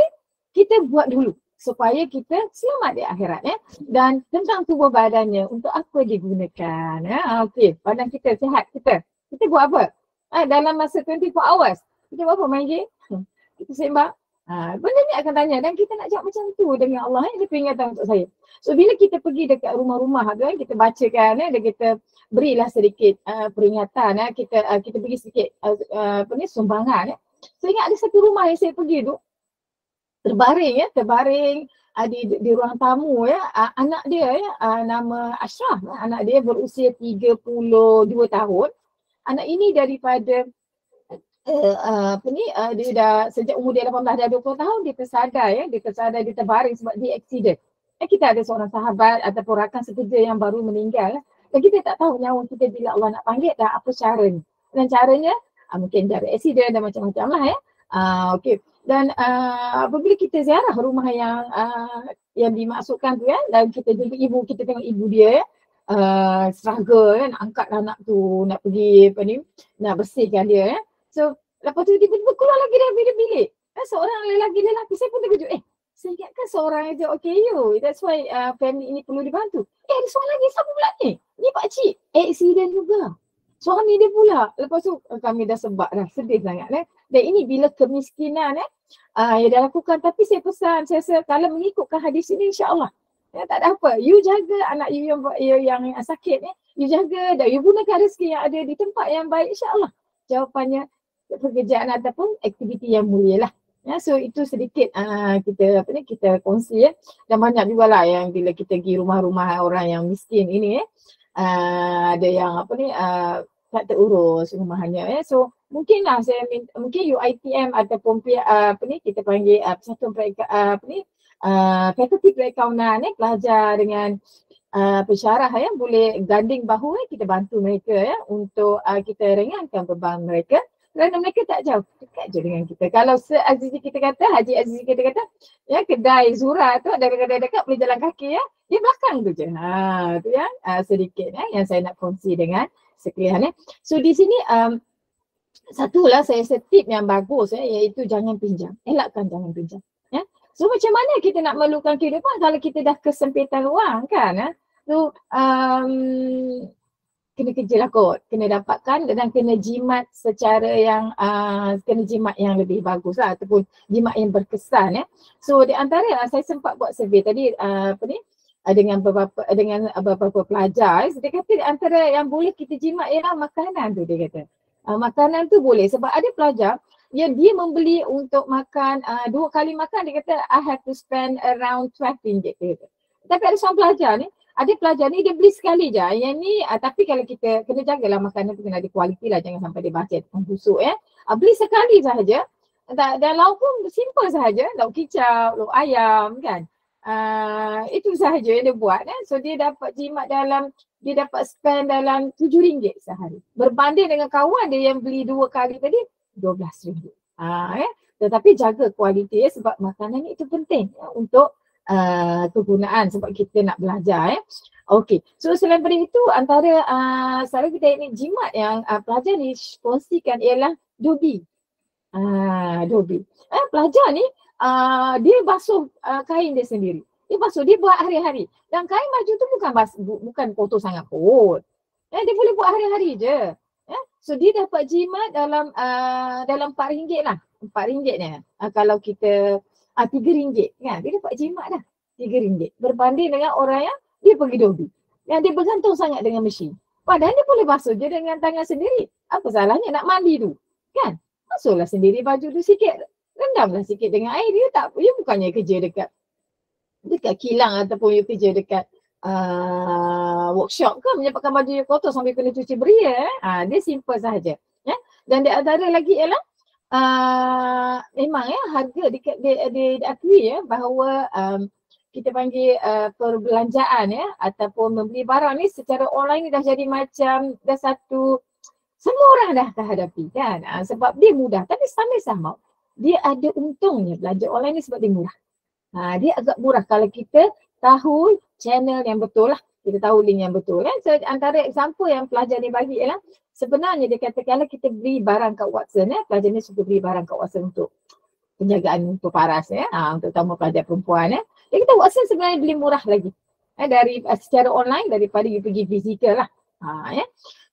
kita buat dulu supaya kita selamat di akhirat dan tentang tubuh badannya untuk apa digunakan okey, badan kita sihat, kita buat apa dalam masa 24 hours kita buat apa, main game, kita sembang, benda ni akan tanya dan kita nak jawab macam tu dengan Allah. Ini peringatan untuk saya. So bila kita pergi dekat rumah-rumah tu kita bacakan dan kita berilah sedikit peringatan kita beri sedikit sumbangan saya ingat ada satu rumah yang saya pergi tu terbaring di ruang tamu anak dia nama Ashraf, anak dia berusia 32 tahun. Anak ini daripada dia dah sejak umur dia 18 dah 20 tahun dia tersadar dia terbaring sebab dia accident. Kita ada seorang sahabat ataupun rakan sekerja yang baru meninggal dan kita tak tahu nyawa kita bila Allah nak panggil dah apa caranya. Dan caranya mungkin dari accident dan macam-macam lah okey. Dan apabila kita ziarah rumah yang dimaksudkan tu dan kita jumpa kita tengok ibu dia struggle angkat anak tu nak pergi nak bersihkan dia So lepas tu tiba-tiba keluar lagi dari bilik. Seorang lelaki, saya pun terkejut. Saya ingatkan seorang je OKU. That's why family ini perlu dibantu. Ada seorang lagi, siapa pula ni? Ni pakcik, accident juga. Suami dia pula. Lepas tu kami dah sebab dah, sedih sangat. Dan ini bila kemiskinan yang dah lakukan. Tapi saya pesan, saya rasa kalau mengikutkan hadis ini insyaAllah. Tak ada apa. You jaga anak you yang sakit you jaga dan you gunakan rezeki yang ada di tempat yang baik insyaAllah. Jawapannya pekerjaan ataupun aktiviti yang mulia lah. So itu sedikit kita kongsi dan banyak juga lah yang bila kita pergi rumah-rumah orang yang miskin ini ada yang tak terurus rumahnya so mungkin lah mungkin UiTM ataupun kita panggil persatuan fakulti perakaunan pelajar dengan pensyarah boleh ganding bahu kita bantu mereka untuk kita ringankan beban mereka. Kerana mereka tak jauh, dekat je dengan kita. Kalau Haji Azizi kita kata, kedai Zura tu ada kedai dekat boleh jalan kaki dia belakang tu je. Tu sedikit yang saya nak kongsi dengan sekalian. So di sini satulah saya tip yang bagus iaitu jangan pinjam. Elakkan jangan pinjam. So macam mana kita nak memerlukan kehidupan kalau kita dah kesempitan wang kan? So kena kerja lah kot, kena dapatkan dan kena jimat secara yang kena jimat yang lebih bagus lah ataupun jimat yang berkesan So di antara saya sempat buat survey tadi dengan beberapa pelajar dia kata di antara yang boleh kita jimat ialah makanan tu dia kata. Makanan tu boleh sebab ada pelajar yang dia membeli untuk makan 2 kali makan dia kata I have to spend around RM12 dia kata. Tapi ada seorang pelajar ni dia beli sekali je. Yang ni tapi kalau kita kena jagalah makanan tu kena ada kualiti lah, jangan sampai dia baca ataupun busuk beli sekali sahaja. Dan lauk pun simple sahaja, lauk kicap, lauk ayam kan. Itu sahaja yang dia buat So dia dapat jimat dia dapat spend dalam RM7 sehari. Berbanding dengan kawan dia yang beli 2 kali tadi RM12. Tetapi jaga kualiti sebab makanan itu penting untuk kegunaan sebab kita nak belajar Okey. So selain daripada itu antara satu teknik jimat yang pelajar ni kongsikan ialah dobi. Dobi. Pelajar ni dia basuh kain dia sendiri. Dia buat hari-hari. Dan kain baju tu bukan kotor sangat pun. Dia boleh buat hari-hari je. So dia dapat jimat dalam RM4 lah. RM4 ni. Kalau kita RM3 kan, dia dapat jimat dah RM3 berbanding dengan orang yang dia pergi dobi yang dia bergantung sangat dengan mesin padahal dia boleh basuh je dengan tangan sendiri. Apa salahnya nak mandi tu kan, basuhlah sendiri baju tu sikit, rendamlah sikit dengan air. Dia bukannya kerja dekat kilang ataupun dia kerja dekat workshop kan menyebabkan baju dia kotor sampai kena cuci beria dia simple sahaja dan di antara lagi ialah memang harga diakui bahawa kita panggil perbelanjaan ataupun membeli barang ni secara online ni dah jadi macam dah semua orang dah terhadapi kan sebab dia mudah tapi sama-sama dia ada untungnya belanja online ni sebab dia murah. Dia agak murah kalau kita tahu channel yang betul lah, kita tahu link yang betul So antara example yang pelajar ni bagi ialah sebenarnya dia kata kalau kita beli barang kat Watson pelajar ni suka beli barang kat Watson untuk penjagaan peparas terutama pelajar perempuan dia kata Watson sebenarnya lebih murah lagi dari secara online daripada you pergi fizikal lah.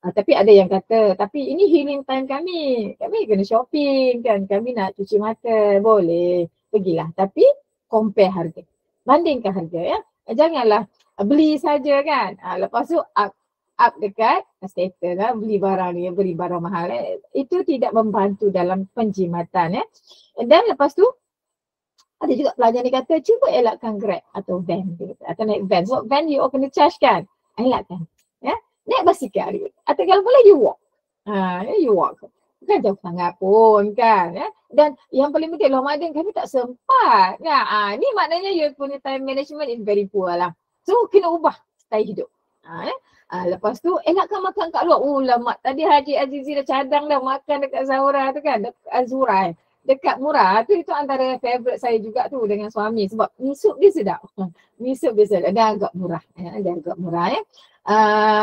Tapi ada yang kata, tapi ini healing time kami kena shopping kan, kami nak cuci mata, boleh, pergilah. Tapi compare harga, bandingkan harga janganlah beli saja kan. Lepas tu up dekat status beli barang ni, beli barang mahal itu tidak membantu dalam penjimatan Dan lepas tu ada juga pelajar ni kata cuba elakkan Grab atau van atau naik van. Sebab van you kena charge kan. Elakkan. Naik basikal atau kalau boleh you walk. You walk. Bukan jauh sangat pun kan. Dan yang paling penting Ramadan kami tak sempat. Ni maknanya you punya time management is very poor lah. So kena ubah style hidup. Lepas tu elakkan makan kat luar. Lama tadi Haji Azizi dah cadang dah makan dekat Zahra tu kan. Dekat Azura dekat Murah tu, itu antara favourite saya juga tu dengan suami sebab mi sup dia sedap. Mi sup dia sedap dan agak murah. Dia agak murah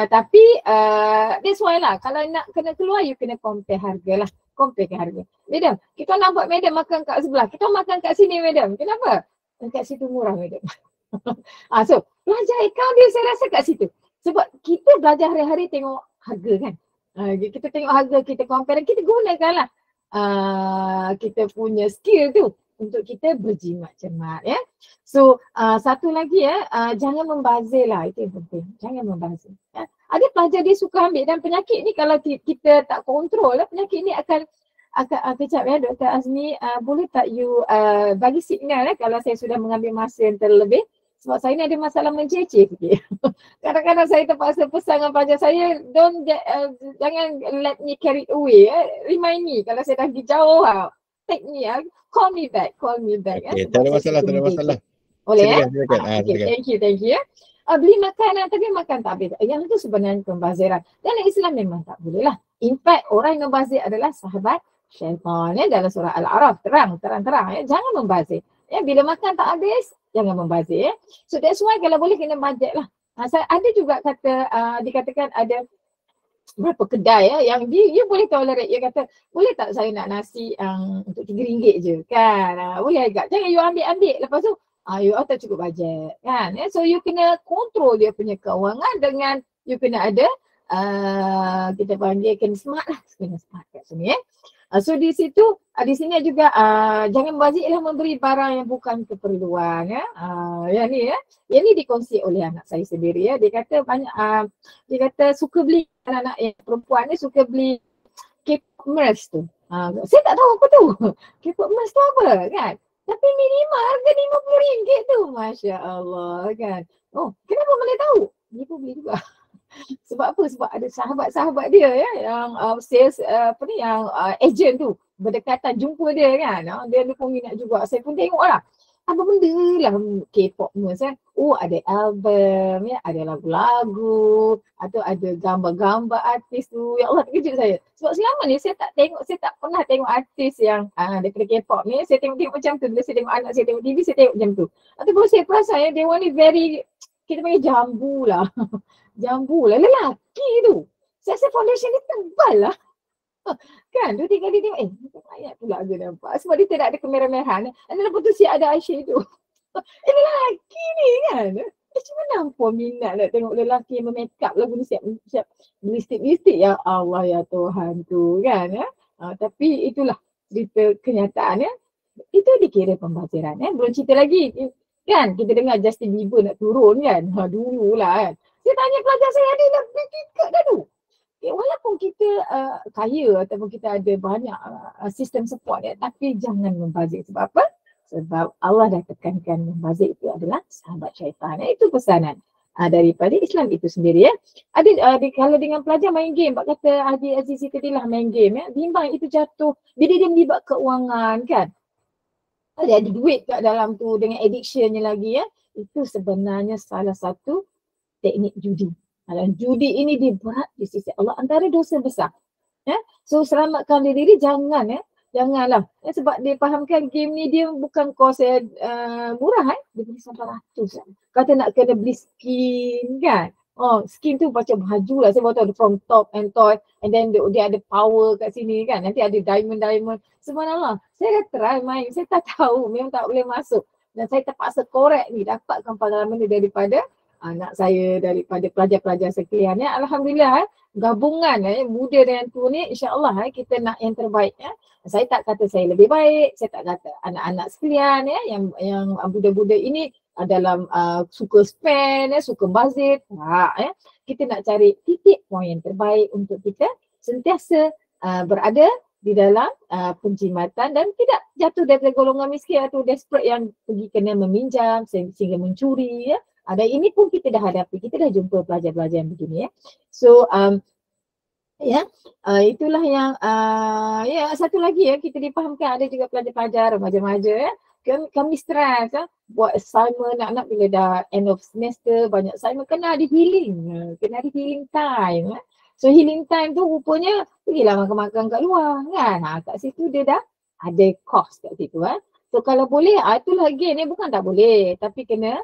tapi that's why lah kalau nak kena keluar you kena compare harga lah. Compare harga. Madam, kita nampak madam makan kat sebelah. Kita makan kat sini madam. Kenapa? Kat situ murah madam. So belajar account dia saya rasa kat situ. Sebab kita belajar hari-hari tengok harga kan. Kita tengok harga, kita compare, kita gunakan lah kita punya skill tu untuk kita berjimat cermat So satu lagi jangan membazir lah, itu yang penting. Jangan membazir. Ada pelajar dia suka ambil dan penyakit ni kalau kita tak kontrol penyakit ni akan kejap Dr. Azmi, boleh tak you bagi signal kalau saya sudah mengambil masa yang terlebih. Sebab saya ni ada masalah menceceh sikit. Kadang-kadang saya terpaksa pesan dengan pelajar saya, jangan let me carry away. Remind me kalau saya dah pergi jauh, take me, call me back. Okay, tak ada masalah. Boleh silakan. Okay, thank you. Beli makanan tapi makan tak habis. Yang itu sebenarnya pembaziran. Dalam Islam memang tak boleh lah. In fact, orang yang membazir adalah sahabat syaitan dalam surah Al-A'raf. Terang. Jangan membazir. Bila makan tak habis, jangan membazir. So that's why kalau boleh kena budget lah. Ada juga dikatakan ada berapa kedai yang dia boleh tolerate. Dia kata, boleh tak saya nak nasi untuk RM3 je kan. Boleh agak. Jangan you ambil. Lepas tu, you tak cukup budget kan. So you kena kontrol dia punya kewangan dengan you kena ada kita panggil kena smart lah. Kena smart kat sini So di situ, di sini juga jangan membazirlah memberi barang yang bukan keperluan yang ni dikongsi oleh anak saya sendiri Dia kata banyak dia kata suka beli anak-anak yang perempuan ni suka beli K-pop merch tu. Saya tak tahu apa tu. K-pop merch tu apa kan? Tapi minimal harga RM50 tu. Masya Allah kan. Oh, kenapa boleh tahu? Dia pun beli juga. Sebab apa? Sebab ada sahabat-sahabat dia yang sales yang agent tu berdekatan jumpa dia kan. Dia pun minat juga. Saya pun tengok lah. Apa benda lah K-pop merch ada album ada lagu-lagu atau ada gambar-gambar artis tu. Ya Allah, terkejut saya. Sebab selama ni saya tak pernah tengok artis yang daripada K-pop ni. Saya tengok macam tu. Bila saya tengok anak saya tengok TV, saya tengok macam tu. Ataupun saya perasan dia ni very, kita panggil jambu lah. Lelaki tu. Saya rasa foundation dia tebal lah. Kan, 2-3 kali tengok, ayat pula dia nampak. Sebab dia tidak ada kemerah-merahan. Dan lepas tu siap ada eyeshadow. Lelaki ni kan. Macam mana nampak minat nak tengok lelaki yang make up lagu ni siap lipstick. Ya Allah ya Tuhan tu kan. Tapi itulah cerita kenyataan Itu dikira pembaziran Belum cerita lagi. Kan, kita dengar Justin Bieber nak turun kan. Dululah kan. Saya tanya pelajar saya, ada dah beli tiket dah tu. Walaupun kita kaya ataupun kita ada banyak sistem support tapi jangan membazir. Sebab apa? Sebab Allah dah tekankan membazir itu adalah sahabat syaitan. Itu pesanan daripada Islam itu sendiri Ada kalau dengan pelajar main game, kata Haji Azizi tadi lah main game bimbang itu jatuh. Bila dia melibat keuangan kan. Ada duit kat dalam tu dengan addictionnya lagi Itu sebenarnya salah satu teknik judi. Dan judi ini diberat di sisi Allah, antara dosa besar. So selamatkan diri janganlah. Sebab dia fahamkan game ni dia bukan kos murah Dia beli sampai ratus Kata nak kena beli skin kan. skin tu macam baju lah. Saya baru tahu from top and toy, and then dia ada power kat sini kan. Nanti ada diamond. Subhanallah. Saya dah try main. Saya tak tahu. Memang tak boleh masuk. Dan saya terpaksa korek ni. Dapatkan pengalaman ni daripada anak saya, daripada pelajar-pelajar sekalian. Alhamdulillah gabungan muda dengan tua ni, insyaAllah kita nak yang terbaik. Saya tak kata saya lebih baik. Saya tak kata anak-anak sekalian yang budak-budak ini dalam suka spend, suka bazir. Kita nak cari titik poin yang terbaik untuk kita sentiasa berada di dalam penjimatan dan tidak jatuh dari golongan miskin atau desperate yang pergi kena meminjam sehingga mencuri. Dan ini pun kita dah hadapi, kita dah jumpa pelajar-pelajar yang begini. So itulah yang satu lagi kita difahamkan, ada juga pelajar-pelajar remaja-remaja kami stres buat assignment, nak bila dah end of semester banyak assignment, kena ada healing time. So healing time tu rupanya pergilah makan-makan kat luar kan. Kat situ dia dah ada cost kat situ. So kalau boleh, itulah again bukan tak boleh, tapi kena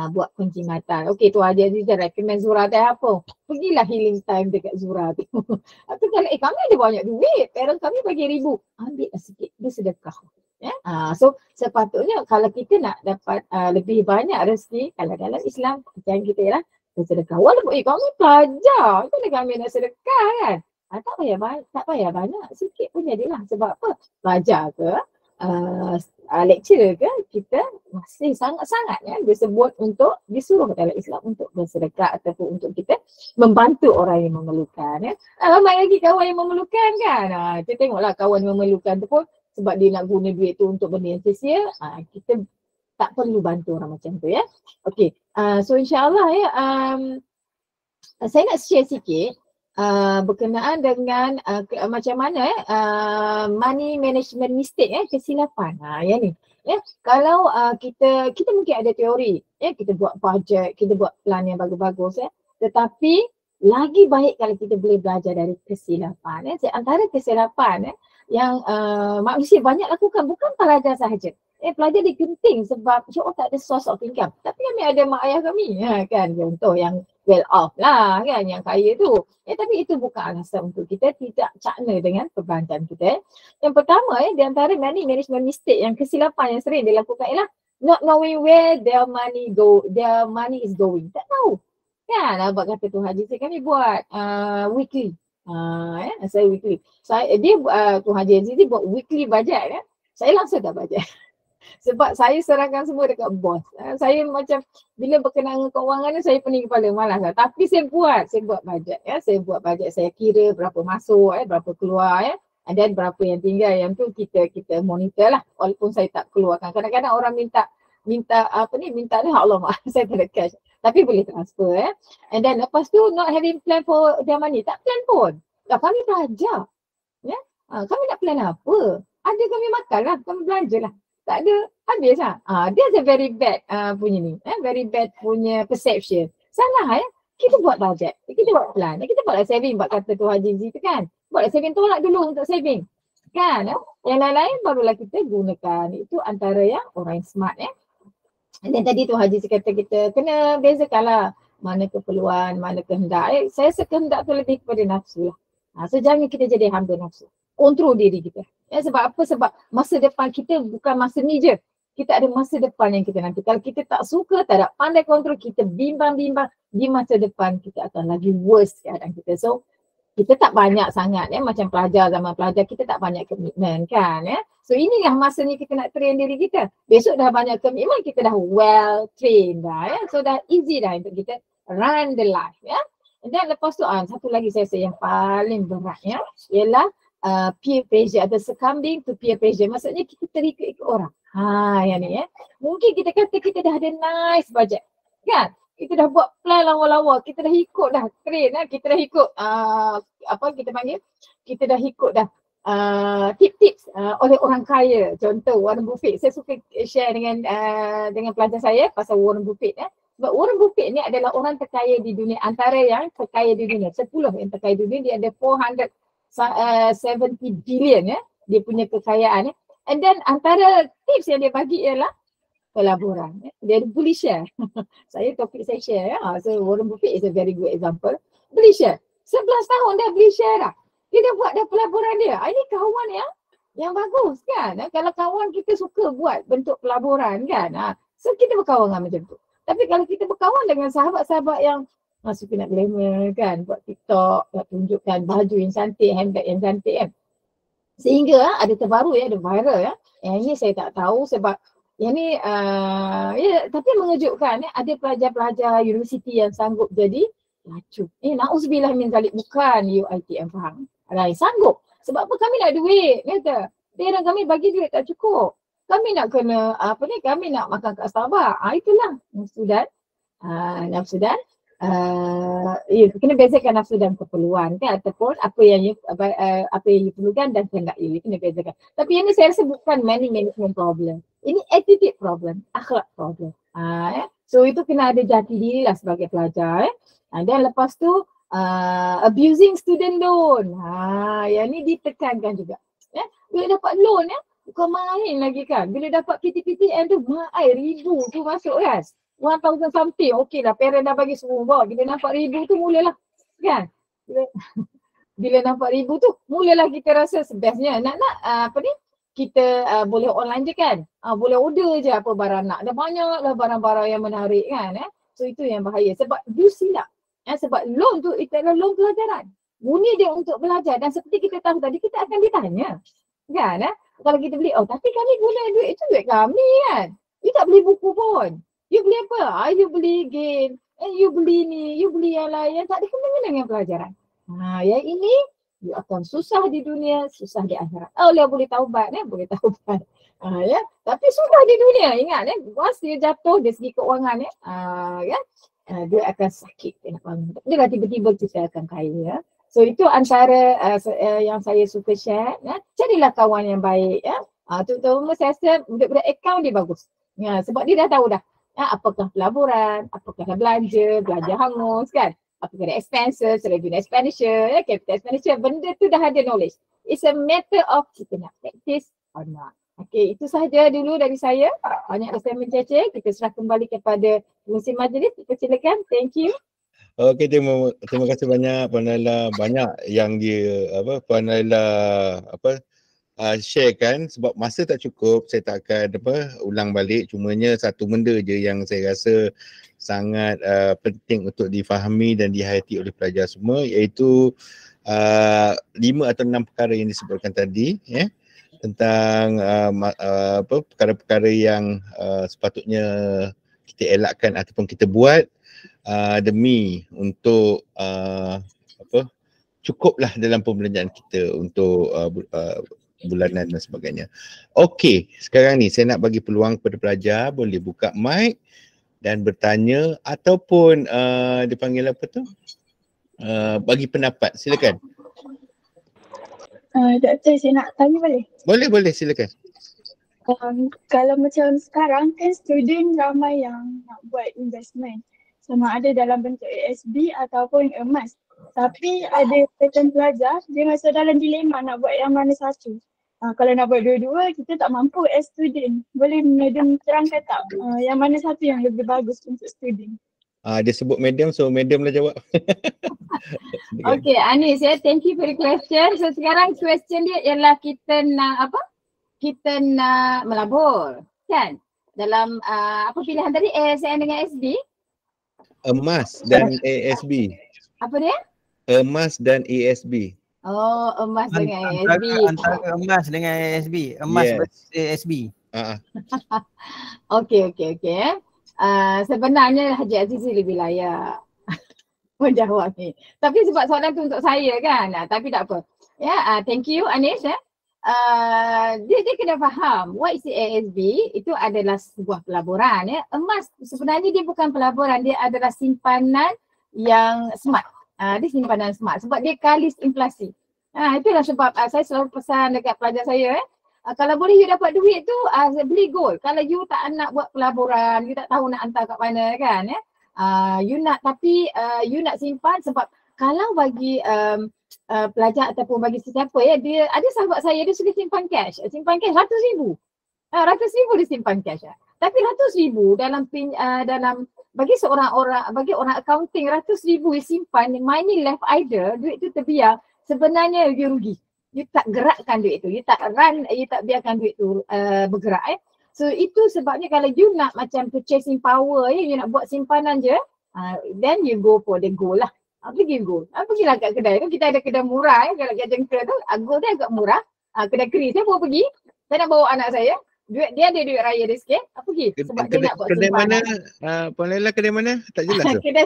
buat penjimatan. Okey, tu Haji Aziz recommend Zura dah apa? Pergilah healing time dekat Zura tu. Atau kalau kami ada banyak duit, parent kami bagi 1,000, ambil sikit, dia sedekah. So sepatutnya kalau kita nak dapat lebih banyak rezeki, kalau dalam Islam percayaan kita ialah bersedekah. Walaupun kami pelajar, itu kami nak sedekah kan. Tak payah banyak, sikit pun jadilah. Sebab apa? Pelajar ke, lecturer ke, kita masih sangat-sangat disebut untuk disuruh dalam Islam untuk bersedekah ataupun untuk kita membantu orang yang memerlukan. Ramai lagi kawan yang memerlukan kan. Kita tengoklah kawan yang memerlukan tu pun sebab dia nak guna duit tu untuk benda yang sia-sia, kita tak perlu bantu orang macam tu Okey, so insyaAllah saya nak share sikit berkenaan dengan macam mana money management mistake kesilapan. Yang ni kalau kita mungkin ada teori kita buat budget, kita buat plan yang bagus-bagus tetapi lagi baik kalau kita boleh belajar dari kesilapan. Antara kesilapan yang manusia banyak lakukan, bukan pelajar sahaja. Pelajar digenting sebab tak ada source of income. Tapi kami ada mak ayah kami kan, contoh yang well off lah kan, yang kaya tu. Tapi itu bukan alasan untuk kita tidak cakna dengan perbankan kita. Yang pertama di antara money management mistake yang kesilapan yang sering dilakukan ialah not knowing where their money is going. Tak tahu. Kan abang kata tu Haji, kami buat weekly. Saya weekly. Tu Haji Aziz buat weekly budget Saya langsung tak budget. Sebab saya serahkan semua dekat bos. Saya macam bila berkenaan dengan kewangan ni saya pening kepala, malas lah. Tapi saya buat budget Saya buat budget, saya kira berapa masuk berapa keluar dan berapa yang tinggal. Yang tu kita monitor lah. Walaupun saya tak keluarkan. Kadang-kadang orang minta dah Allah maaf saya tak ada cash. Tapi boleh transfer And then lepas tu not having plan for their money. Tak plan pun. Kami belajar. Kami nak plan apa? Ada kami makan lah, kami belanja lah. Tak ada, habis lah. There's a very bad punya ni. Very bad punya perception. Salah kita buat budget, kita buat plan, kita buatlah saving. Buat kata tu Haji Zee tu kan. Buatlah saving, tolak dulu untuk saving. Kan? Yang lain-lain barulah kita gunakan. Itu antara yang orang yang smart Dan tadi tu Haji Zee kata kita kena bezakan lah mana keperluan, mana kehendak. Saya sekehendak tu lebih kepada nafsu lah. So jangan kita jadi hamba nafsu. Kontrol diri kita. Sebab apa? Sebab masa depan kita bukan masa ni je. Kita ada masa depan yang kita nanti. Kalau kita tak suka, tak ada pandai kontrol, kita bimbang-bimbang, di masa depan kita akan lagi worse keadaan kita. So kita tak banyak sangat macam zaman pelajar kita tak banyak komitmen kan So inilah masanya kita nak train diri kita. Besok dah banyak komitmen, kita dah well trained dah So dah easy dah untuk kita run the life Dan lepas tu satu lagi saya rasa yang paling berat ialah peer pressure atau succumbing to peer pressure. Maksudnya kita terikut orang. Yang ni Mungkin kita kata kita dah ada nice budget. Kan? Kita dah buat plan lawa-lawa. Kita dah ikut dah train kita dah ikut kita dah ikut dah tips oleh orang kaya. Contoh Warren Buffett. Saya suka share dengan pelajar saya pasal Warren Buffett Sebab Warren Buffett ni adalah orang terkaya di dunia, antara yang terkaya di dunia. 10 yang terkaya di dunia, dia ada 470 billion dia punya kekayaan And then antara tips yang dia bagi ialah pelaburan. Dia boleh share. Topik saya share. So Warren Buffett is a very good example. Boleh share. 11 tahun dah boleh share dah. Dia dah buat dah pelaburan dia. Ini kawan yang bagus kan. Kalau kawan kita suka buat bentuk pelaburan kan. So kita berkawan dengan macam tu. Tapi kalau kita berkawan dengan sahabat-sahabat yang suka nak glamour kan, buat TikTok, nak tunjukkan baju yang cantik, handbag yang cantik kan. Sehingga ada terbaru ada viral Yang ini saya tak tahu sebab yang ni tapi mengejutkan ada pelajar-pelajar universiti yang sanggup jadi pelacur. Na'udzubillah min zalik, bukan UiTM Pahang. Sanggup. Sebab apa? Kami nak duit, kata. Dia kami bagi duit tak cukup. Kami nak kena kami nak makan kat Starbucks. Itulah nafsu dan kena bezakan nafsu dan keperluan kan, ataupun apa yang you perlukan dan kehendak you kena bezakan. Tapi ini saya rasa bukan money management problem. Ini attitude problem, akhlak problem. So itu kena ada jati diri lah sebagai pelajar. Dan lepas tu abusing student loan. Yang ni ditekankan juga. Bila dapat loan bukan main lagi kan. Bila dapat PTPTN tu ribu tu masuk kan. 1,000 something, okey lah, parent dah bagi semua. Bila nampak ribu tu mulalah kan. Bila nampak ribu tu mulalah kita rasa bestnya. Nak kita boleh online je kan. Boleh order je apa barang nak. Dah banyaklah barang-barang yang menarik kan. So itu yang bahaya sebab you silap. Sebab loan tu itu adalah loan pelajaran. Bunyi dia untuk belajar dan seperti kita tahu tadi kita akan ditanya. Kan kalau kita beli, tapi kami guna duit itu duit kami kan. You tak beli buku pun. You beli apa? You beli game. You beli ni, you beli yang lain. Tak ada kena-kena dengan pelajaran. Yang ini, you akan susah di dunia, susah di akhirat. Dia boleh taubat, boleh taubat. Tapi susah di dunia, ingat once dia jatuh dari segi keuangan dia akan sakit. Dia dah tiba-tiba kita akan kaya. So itu antara yang saya suka share. Carilah kawan yang baik. Terutama saya rasa budak-budak akaun dia bagus. Sebab dia dah tahu dah. Apakah pelaburan, apakah belanja hangus kan, apakah ada expenses, revenue expenditure, capital expenditure, benda tu dah ada knowledge. It's a matter of kita nak practice or not. Okay, itu sahaja dulu dari saya. Banyak saya menceceh, kita serah kembali kepada pengurusi majlis. Silakan, thank you. Okey, terima kasih banyak Puan Laila. Banyak yang Puan Laila share kan, sebab masa tak cukup saya tak akan ulang balik. Cumanya satu benda je yang saya rasa sangat penting untuk difahami dan dihayati oleh pelajar semua, iaitu 5 atau 6 perkara yang disebutkan tadi tentang perkara-perkara yang sepatutnya kita elakkan ataupun kita buat demi untuk cukuplah dalam pembelanjaan kita untuk bulanan dan sebagainya. Okey, sekarang ni saya nak bagi peluang kepada pelajar boleh buka mic dan bertanya ataupun dipanggil bagi pendapat. Silakan. Doktor, saya nak tanya boleh? Boleh, silakan. Kalau macam sekarang kan student ramai yang nak buat investment, sama ada dalam bentuk ASB ataupun emas. Tapi ada certain pelajar dia masih dalam dilema nak buat yang mana satu. Kalau nak buat dua-dua kita tak mampu as student. Boleh madam terangkan tak yang mana satu yang lebih bagus untuk student? Dia sebut madam, so madam lah jawab. Okay, Anis thank you for the question. So sekarang question dia ialah kita nak kita nak melabur kan? Dalam apa pilihan tadi, ASN dengan SB? Emas dan ASB. Apa dia? Emas dan ASB. Emas dengan ASB. Antara emas dengan ASB. Emas versus ASB. Okey. Sebenarnya Haji Azizi lebih layak menjawab ni. Tapi sebab soalan tu untuk saya kan. Tapi tak apa. Thank you Anis. Dia kena faham what is the ASB. Itu adalah sebuah pelaburan. Emas sebenarnya dia bukan pelaburan, dia adalah simpanan yang smart. Dia simpanan smart sebab dia kalis inflasi. Itulah sebab saya selalu pesan dekat pelajar saya kalau boleh you dapat duit tu beli gold. Kalau you tak nak buat pelaburan, you tak tahu nak hantar kat mana kan you nak simpan sebab kalau bagi pelajar ataupun bagi sesiapa dia ada sahabat saya dia suka simpan cash. Simpan cash 100,000. 100,000 dia simpan cash. Tapi RM100,000 dalam bagi orang accounting RM100,000 simpan, money left idle, duit tu terbiar, sebenarnya you rugi. You tak gerakkan duit tu, you tak biarkan duit tu bergerak. So itu sebabnya kalau you nak macam purchasing power, you nak buat simpanan je, then you go for the gold lah. Pergi gold. Pergilah kat kedai tu, kita ada kedai murah kalau kat Jengkel tu, gold dia agak murah. Kedai keri saya bawa pergi, saya nak bawa anak saya, dia ada duit raya dia sikit, pergi sebab dia nak buat kedai simpanan. mana? Puan Laila kedai mana? Tak jelas tu. Kedai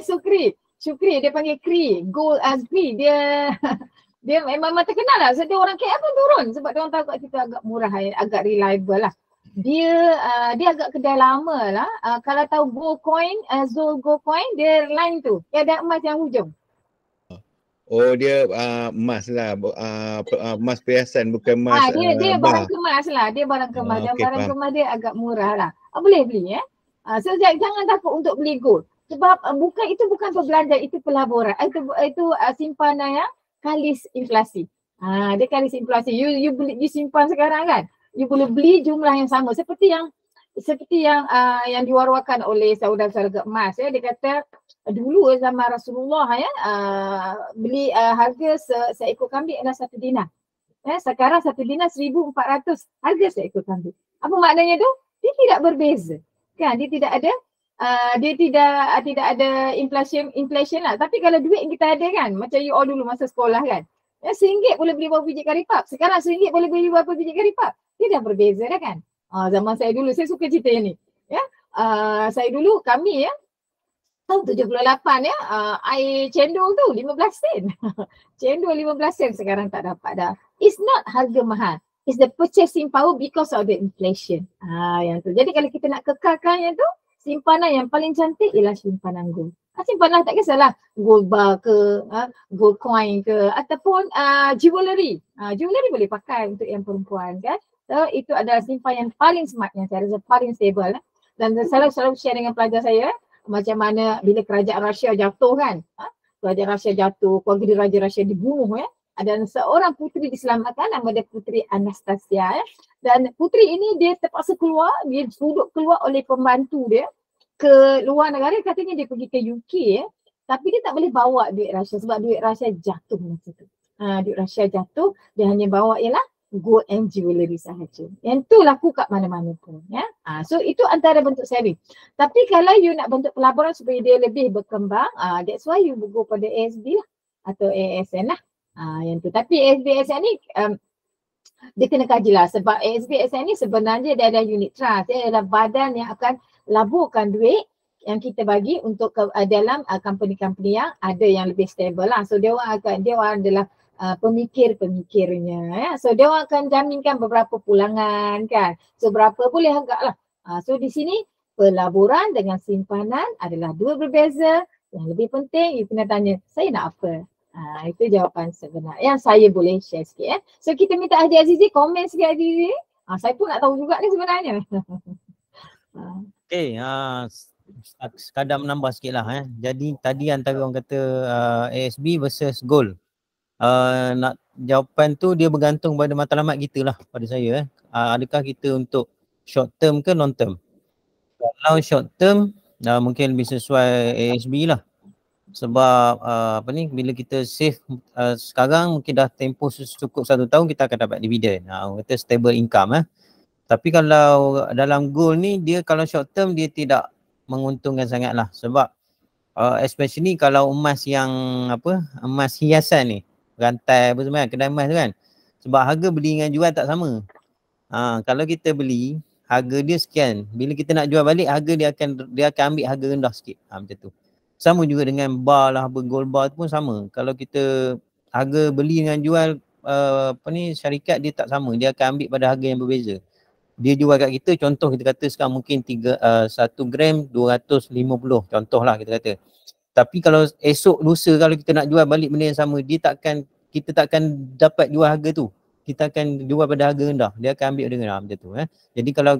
Syukri, dia panggil Kri, Gold Azri. Dia memang terkenal lah. So dia orang KL pun turun sebab dia orang tahu kat situ agak murah, agak reliable lah. Dia agak kedai lama lah. Kalau tahu Gold Coin, Zul Gold Coin, dia line tu. Dia ada emas yang hujung. Oh dia emas lah, emas perhiasan bukan emas. Dia barang kemas lah. Dia barang kemas. Dan barang kemas dia agak murah lah. Boleh beli ya. So jangan takut untuk beli gold. Sebab itu bukan perbelanjaan, itu pelaburan. Itu simpanan yang kalis inflasi. Dia kalis inflasi. You simpan sekarang kan. You boleh beli jumlah yang sama. Seperti yang diwar-warkan oleh saudara-saudara emas ya. Dia kata dulu zaman Rasulullah ya, beli harga seekor kambing adalah 1 dinar. Sekarang 1 dinar 1,400 harga seekor kambing. Apa maknanya tu? Dia tidak berbeza. Kan? Dia tidak ada inflation lah. Tapi kalau duit kita ada kan, macam you all dulu masa sekolah kan, RM1 boleh beli berapa biji karipap. Sekarang RM1 boleh beli berapa biji karipap. Dia dah berbeza dah kan. Zaman saya dulu, saya suka cerita yang ni. Ya, saya dulu, kami ya, tahun 78 ya, air cendol tu 15 sen. Cendol 15 sen sekarang tak dapat dah. It's not harga mahal. It's the purchasing power because of the inflation. Yang tu. Jadi kalau kita nak kekalkan yang tu, simpanan yang paling cantik ialah simpanan gold. Simpanan tak kisahlah gold bar ke, gold coin ke, ataupun jewellery. Jewellery boleh pakai untuk yang perempuan kan. So itu adalah simpan yang paling smart, yang saya rasa paling stable. Dan saya selalu share dengan pelajar saya macam mana bila kerajaan Rusia jatuh kan. Kerajaan Rusia jatuh, keluarga Raja Rusia dibunuh ya. Dan seorang puteri diselamatkan, nama dia Puteri Anastasia ya. Dan puteri ini dia terpaksa keluar, dia duduk keluar oleh pembantu dia ke luar negara, katanya dia pergi ke UK ya. Tapi dia tak boleh bawa duit Rusia sebab duit Rusia jatuh masa tu. Duit Rusia jatuh, dia hanya bawa ialah gold and jewellery sahaja. Yang tu laku kat mana-mana pun ya. So itu antara bentuk saving. Tapi kalau you nak bentuk pelaburan supaya dia lebih berkembang, that's why you go pada ASB lah atau ASN lah. Yang tu. Tapi ASB-ASN ni dia kena kaji lah sebab ASB-ASN ni sebenarnya dia ada unit trust. Dia adalah badan yang akan laburkan duit yang kita bagi untuk dalam company-company yang ada yang lebih stable lah. So dia orang adalah pemikir-pemikirnya ya. So dia orang akan jaminkan beberapa pulangan kan. So berapa boleh agak lah. So di sini pelaburan dengan simpanan adalah dua berbeza. Yang lebih penting you kena tanya, saya nak apa? Itu jawapan sebenar yang saya boleh share sikit ya. So kita minta Haji Azizi komen sikit Azizi. Saya pun nak tahu juga ni sebenarnya. Okay, sekadar menambah sikit lah Jadi tadi antara orang kata ASB versus gold. Nak jawapan tu dia bergantung pada matlamat kita lah pada saya adakah kita untuk short term ke long term. Kalau short term mungkin lebih sesuai ASB lah sebab bila kita save sekarang mungkin dah tempoh cukup 1 tahun kita akan dapat dividen. Orang kata stable income Tapi kalau dalam gold ni dia kalau short term dia tidak menguntungkan sangat lah sebab especially kalau emas yang emas hiasan ni, rantai apa semua kedai emas tu kan. Sebab harga beli dengan jual tak sama. Kalau kita beli harga dia sekian, bila kita nak jual balik harga dia akan ambil harga rendah sikit. Macam tu. Sama juga dengan bar lah, gold bar tu pun sama. Kalau kita harga beli dengan jual syarikat dia tak sama, dia akan ambil pada harga yang berbeza. Dia jual kat kita, contoh kita kata sekarang mungkin 1 gram 250 contohlah kita kata. Tapi kalau esok lusa kalau kita nak jual balik benda yang sama, kita takkan dapat jual harga tu. Kita akan jual pada harga rendah. Dia akan ambil dengan rendah macam tu. Jadi kalau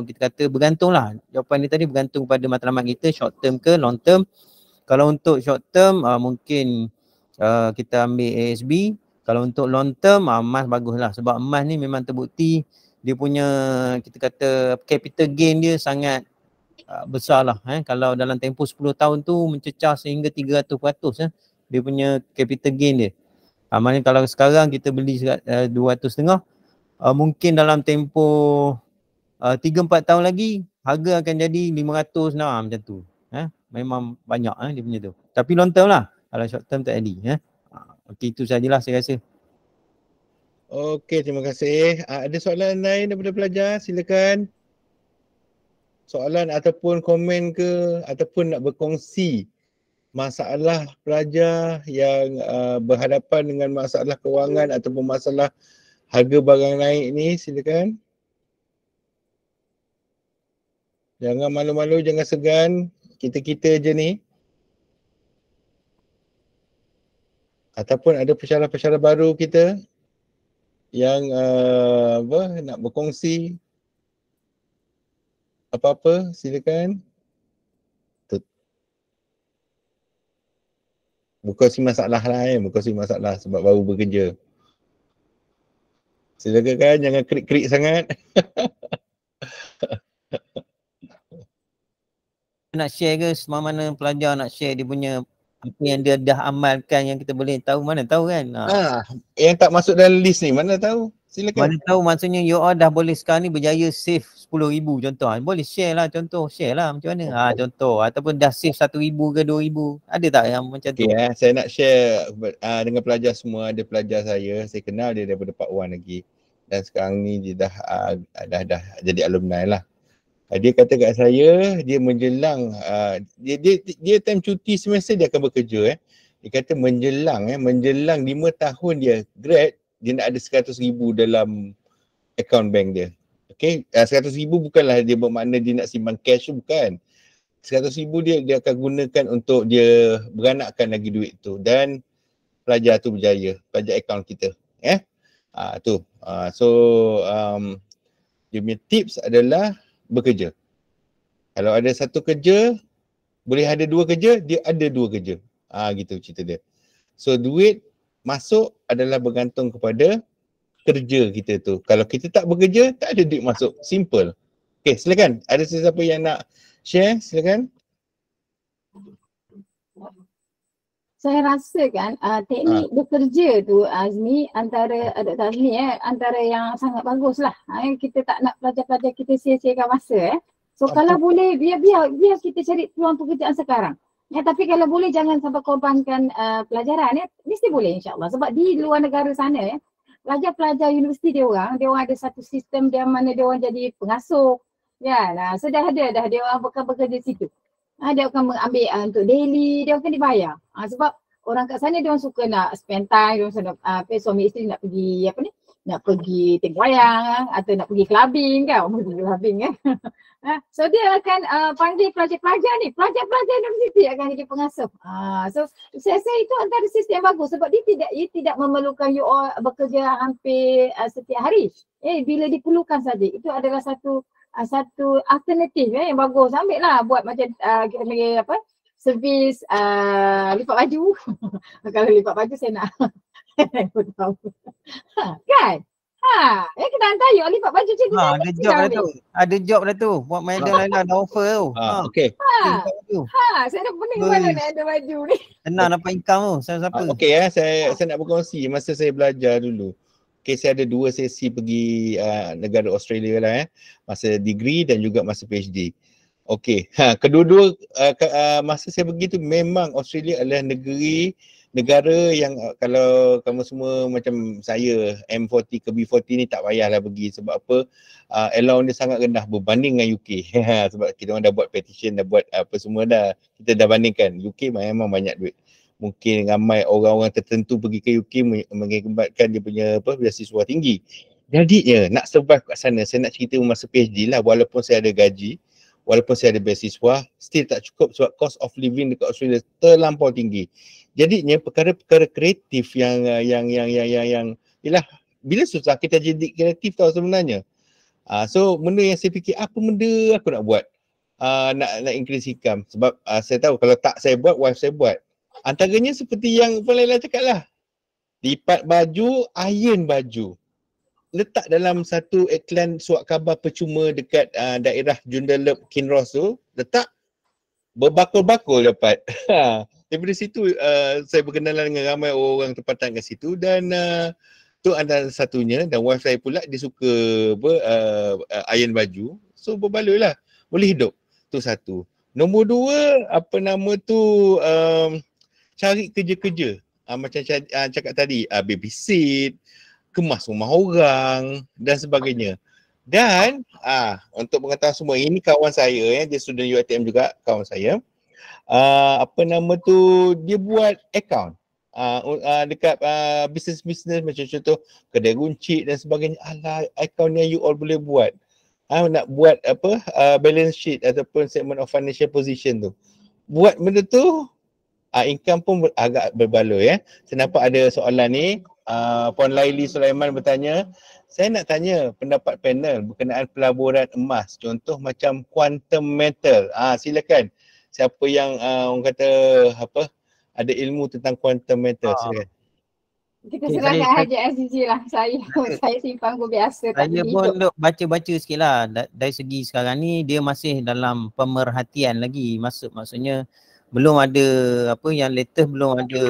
kita kata bergantunglah. Jawapan dia tadi bergantung pada matlamat kita short term ke long term. Kalau untuk short term mungkin kita ambil ASB. Kalau untuk long term emas baguslah sebab emas ni memang terbukti dia punya kita kata capital gain dia sangat besar lah. Kalau dalam tempoh 10 tahun tu mencecah sehingga 300% dia punya capital gain dia. Maknanya kalau sekarang kita beli 200.5, mungkin dalam tempoh 3-4 tahun lagi harga akan jadi 500 macam tu. Memang banyak dia punya tu. Tapi long term lah. Kalau short term tak jadi. Okey, itu sajalah saya rasa. Okey, terima kasih. Ada soalan lain daripada pelajar? Silakan. Soalan ataupun komen ke, ataupun nak berkongsi masalah pelajar yang berhadapan dengan masalah kewangan ataupun masalah harga barang naik ni, silakan. Jangan malu-malu, jangan segan. Kita-kita je ni. Ataupun ada pesara-pesara baru kita yang nak berkongsi apa-apa, silakan. Berkongsi masalah lah berkongsi masalah sebab baru bekerja. Silakan kan, jangan krik-krik sangat. Nak share ke semana pelajar nak share dia punya apa yang dia dah amalkan yang kita boleh tahu, mana tahu kan. Yang tak masuk dalam list ni mana tahu. Silakan. Mana tahu maksudnya you all dah boleh sekarang ni berjaya save 10,000 contoh. Boleh share lah contoh, share lah macam mana. Contoh ataupun dah save 1,000 ke 2,000. Ada tak yang macam tu? Saya nak share dengan pelajar semua. Ada pelajar saya kenal dia daripada Part 1 lagi. Dan sekarang ni dia dah jadi alumni lah. Dia kata kat saya, dia menjelang dia time cuti semester dia akan bekerja Dia kata menjelang 5 tahun dia grad, dia nak ada 100,000 dalam account bank dia. Okey, 100,000 bukanlah dia bermakna dia nak simpan cash tu, bukan. 100,000 dia akan gunakan untuk dia beranakkan lagi duit tu, dan pelajar tu berjaya, pelajar account kita. Dia punya tips adalah bekerja. Kalau ada satu kerja, boleh ada 2 kerja, dia ada 2 kerja. Gitu cerita dia. So duit masuk adalah bergantung kepada kerja kita tu. Kalau kita tak bekerja, tak ada duit masuk. Simple. Okay, silakan. Ada sesiapa yang nak share? Silakan. Saya rasa kan teknik bekerja tu Azmi, antara Dr. Azmi antara yang sangat bagus lah. Kita tak nak pelajar-pelajar kita sia-siakan masa So kalau boleh biar kita cari peluang pekerjaan sekarang. Tapi kalau boleh jangan sampai korbankan pelajaran mesti boleh insya-Allah. Sebab di luar negara sana pelajar-pelajar universiti dia orang ada satu sistem dia mana dia orang jadi pengasuh. So dah ada dia orang bekerja situ. Dia akan ambil untuk daily, dia akan dibayar. Sebab orang kat sana dia orang suka nak spend time, dia orang suami isteri nak pergi nak pergi tengok wayang atau nak pergi clubbing kan, pergi clubbing So dia akan panggil pelajar-pelajar universiti akan jadi pengasuh. So saya rasa itu antara sistem yang bagus sebab dia tidak memerlukan you all bekerja hampir setiap hari. Bila diperlukan saja. Itu adalah satu alternatif yang bagus. Ambil lah buat macam kita panggil servis lipat baju. Kalau lipat baju saya nak kan? Kita hantar you lipat baju macam tu. Ada job dah tu. Ada job dah tu. Buat Madam Laila dah offer tu. Okey. Saya dah pening mana nak ada baju ni. Senang dapat income tu. Siapa? Okey saya nak berkongsi masa saya belajar dulu. Saya ada 2 sesi pergi negara Australia lah masa degree dan juga masa PhD. Okey, kedua-dua masa saya pergi tu memang Australia adalah negara yang kalau kamu semua macam saya M40 ke B40 ni tak payahlah pergi sebab apa? Allowance dia sangat rendah berbanding dengan UK. Sebab kita orang dah buat petition, dah buat apa semua dah. Kita dah bandingkan UK memang banyak duit. Mungkin ramai orang-orang tertentu pergi ke UK mengakibatkan dia punya beasiswa tinggi. Jadinya nak survive kat sana, saya nak cerita masa PhD lah, walaupun saya ada gaji, walaupun saya ada beasiswa, still tak cukup sebab cost of living dekat Australia terlampau tinggi. Jadinya perkara-perkara kreatif yang yalah, bila susah kita jadi kreatif tau sebenarnya. So benda yang saya fikir apa benda aku nak buat nak increase income sebab saya tahu kalau tak saya buat, wife saya buat. Antaranya seperti yang Puan Laila cakap lah. Lipat baju, iron baju. letak dalam satu iklan surat khabar percuma dekat daerah Joondalup Kinross tu, letak berbakul-bakul dapat. Daripada situ saya berkenalan dengan ramai orang tempatan kat situ dan tu antara satunya, dan wife saya pula dia suka iron baju. So berbaloi lah, boleh hidup. Tu satu. Nombor dua, cari kerja-kerja. Macam cakap tadi, babysit, kemas rumah orang dan sebagainya. Dan untuk mengetahui semua, ini kawan saya, dia student UiTM juga, kawan saya. Dia buat account dekat bisnes-bisnes macam contoh kedai runcit dan sebagainya. Alah, account yang you all boleh buat. Nak buat balance sheet ataupun statement of financial position tu. Buat benda tu, income pun agak berbaloi. Saya nampak ada soalan ni. Puan Laili Sulaiman bertanya, saya nak tanya pendapat panel berkenaan pelaburan emas, contoh macam quantum metal. Silakan. Siapa yang orang kata ada ilmu tentang quantum metal, silakan. Kita serahkan Haji Azizi lah. Saya simpan pun biasa. Saya pun duk baca-baca sikit lah. Dari segi sekarang ni dia masih dalam pemerhatian lagi. Maksudnya belum ada yang latest, belum ada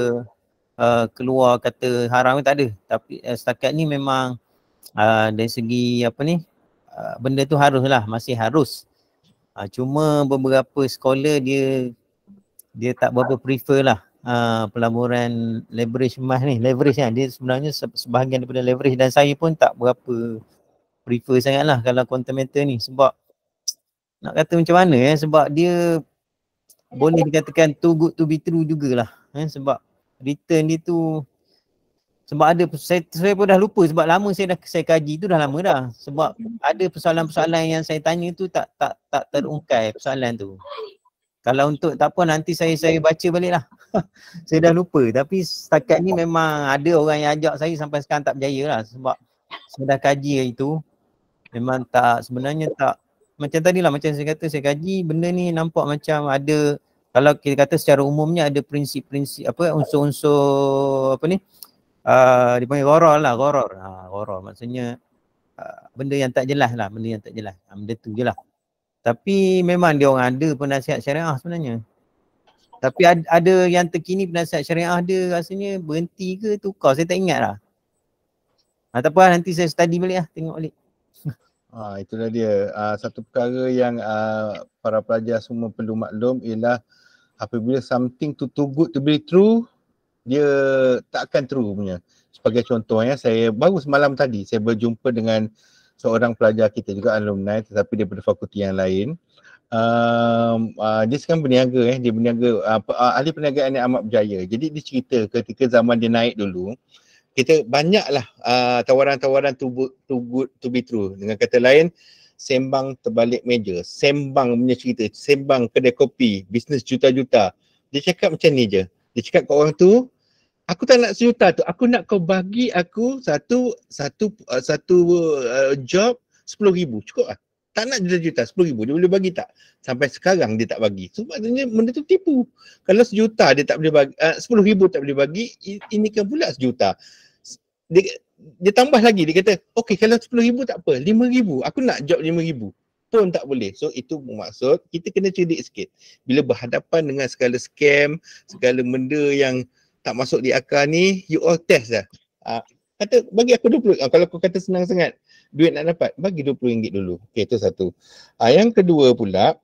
keluar kata haram, tak ada. Tapi setakat ni memang dari segi benda tu haruslah, masih harus. Cuma beberapa scholar dia tak berapa prefer lah pelaburan leverage emas ni. Leverage kan, dia sebenarnya sebahagian daripada leverage, dan saya pun tak berapa prefer sangat lah kalau quantum metal ni, sebab nak kata macam mana sebab dia boleh dikatakan too good to be true jugalah. Sebab return dia tu, sebab ada, saya pun dah lupa sebab lama saya kaji tu, dah lama dah. Sebab ada persoalan-persoalan yang saya tanya tu tak terungkai persoalan tu. Kalau untuk tak apa, nanti saya baca balik lah. Saya dah lupa. Tapi setakat ni memang ada orang yang ajak saya, sampai sekarang tak berjaya lah. Sebab saya dah kaji itu, memang sebenarnya tak, macam tadi lah, macam saya kata, saya kaji benda ni nampak macam ada, kalau kita kata secara umumnya ada prinsip-prinsip unsur-unsur dipanggil gharar lah, gharar maksudnya benda yang tak jelas lah, benda tu je lah. Tapi memang dia orang ada penasihat syariah sebenarnya. Tapi ada yang terkini penasihat syariah dia rasanya berhenti ke tukar, saya tak ingat lah. Tak apa, nanti saya study balik lah, tengok balik. Itulah dia. Satu perkara yang para pelajar semua perlu maklum ialah apabila something too good to be true, dia tak akan true punya. Sebagai contoh, saya baru semalam tadi saya berjumpa dengan seorang pelajar kita juga, alumni tetapi daripada fakulti yang lain. Dia sekarang berniaga, dia berniaga ahli perniagaan yang amat berjaya. Jadi dia cerita ketika zaman dia naik dulu, kita banyaklah tawaran-tawaran too good to be true. Dengan kata lain, sembang terbalik meja, sembang punya cerita, sembang kedai kopi, bisnes juta-juta. Dia cakap macam ni je. Dia cakap kat orang tu, aku tak nak sejuta tu, aku nak kau bagi aku satu job 10,000, cukup lah. Tak nak juta-juta, 10,000, dia boleh bagi tak? Sampai sekarang dia tak bagi. Sebab benda tu tipu. Kalau sejuta dia tak boleh bagi, 10,000 tak boleh bagi, ini kan pula sejuta. Dia tambah lagi, dia kata, okey kalau 10,000 tak apa, 5,000, aku nak job 5,000. Pun tak boleh. So itu bermaksud kita kena cerdik sikit. Bila berhadapan dengan segala scam, segala benda yang tak masuk di akal ni, you all test dah. Kata bagi aku 20. Kalau kau kata senang sangat duit nak dapat, bagi RM20 dulu. Okey, itu satu. Yang kedua pula,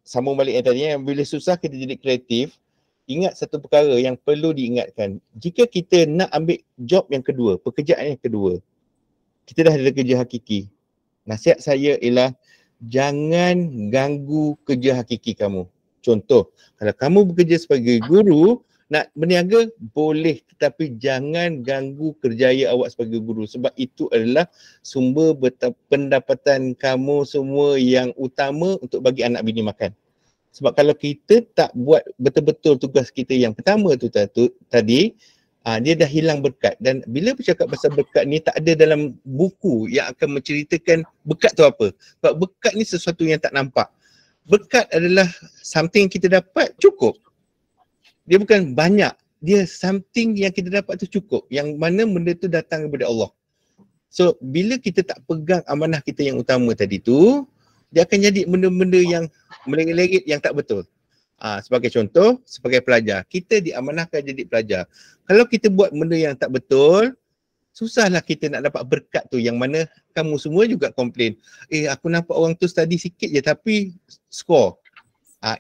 sambung balik yang tadi, yang bila susah kita jadi kreatif, ingat satu perkara yang perlu diingatkan. Jika kita nak ambil job yang kedua, pekerjaan yang kedua, kita dah ada kerja hakiki. Nasihat saya ialah jangan ganggu kerja hakiki kamu. Contoh, kalau kamu bekerja sebagai guru, nak berniaga boleh, tetapi jangan ganggu kerjaya awak sebagai guru, sebab itu adalah sumber pendapatan kamu semua yang utama untuk bagi anak bini makan. Sebab kalau kita tak buat betul-betul tugas kita yang pertama tu tadi, dia dah hilang berkat. Dan bila bercakap pasal berkat ni, tak ada dalam buku yang akan menceritakan berkat tu apa. Sebab berkat ni sesuatu yang tak nampak. Berkat adalah something yang kita dapat cukup. Dia bukan banyak. dia something yang kita dapat tu cukup, yang mana benda tu datang daripada Allah. So bila kita tak pegang amanah kita yang utama tadi tu, dia akan jadi benda-benda yang melengit-lengit yang tak betul. Sebagai contoh, sebagai pelajar, kita diamanahkan jadi pelajar. Kalau kita buat benda yang tak betul, susahlah kita nak dapat berkat tu, yang mana kamu semua juga komplain. Aku nampak orang tu study sikit je tapi score.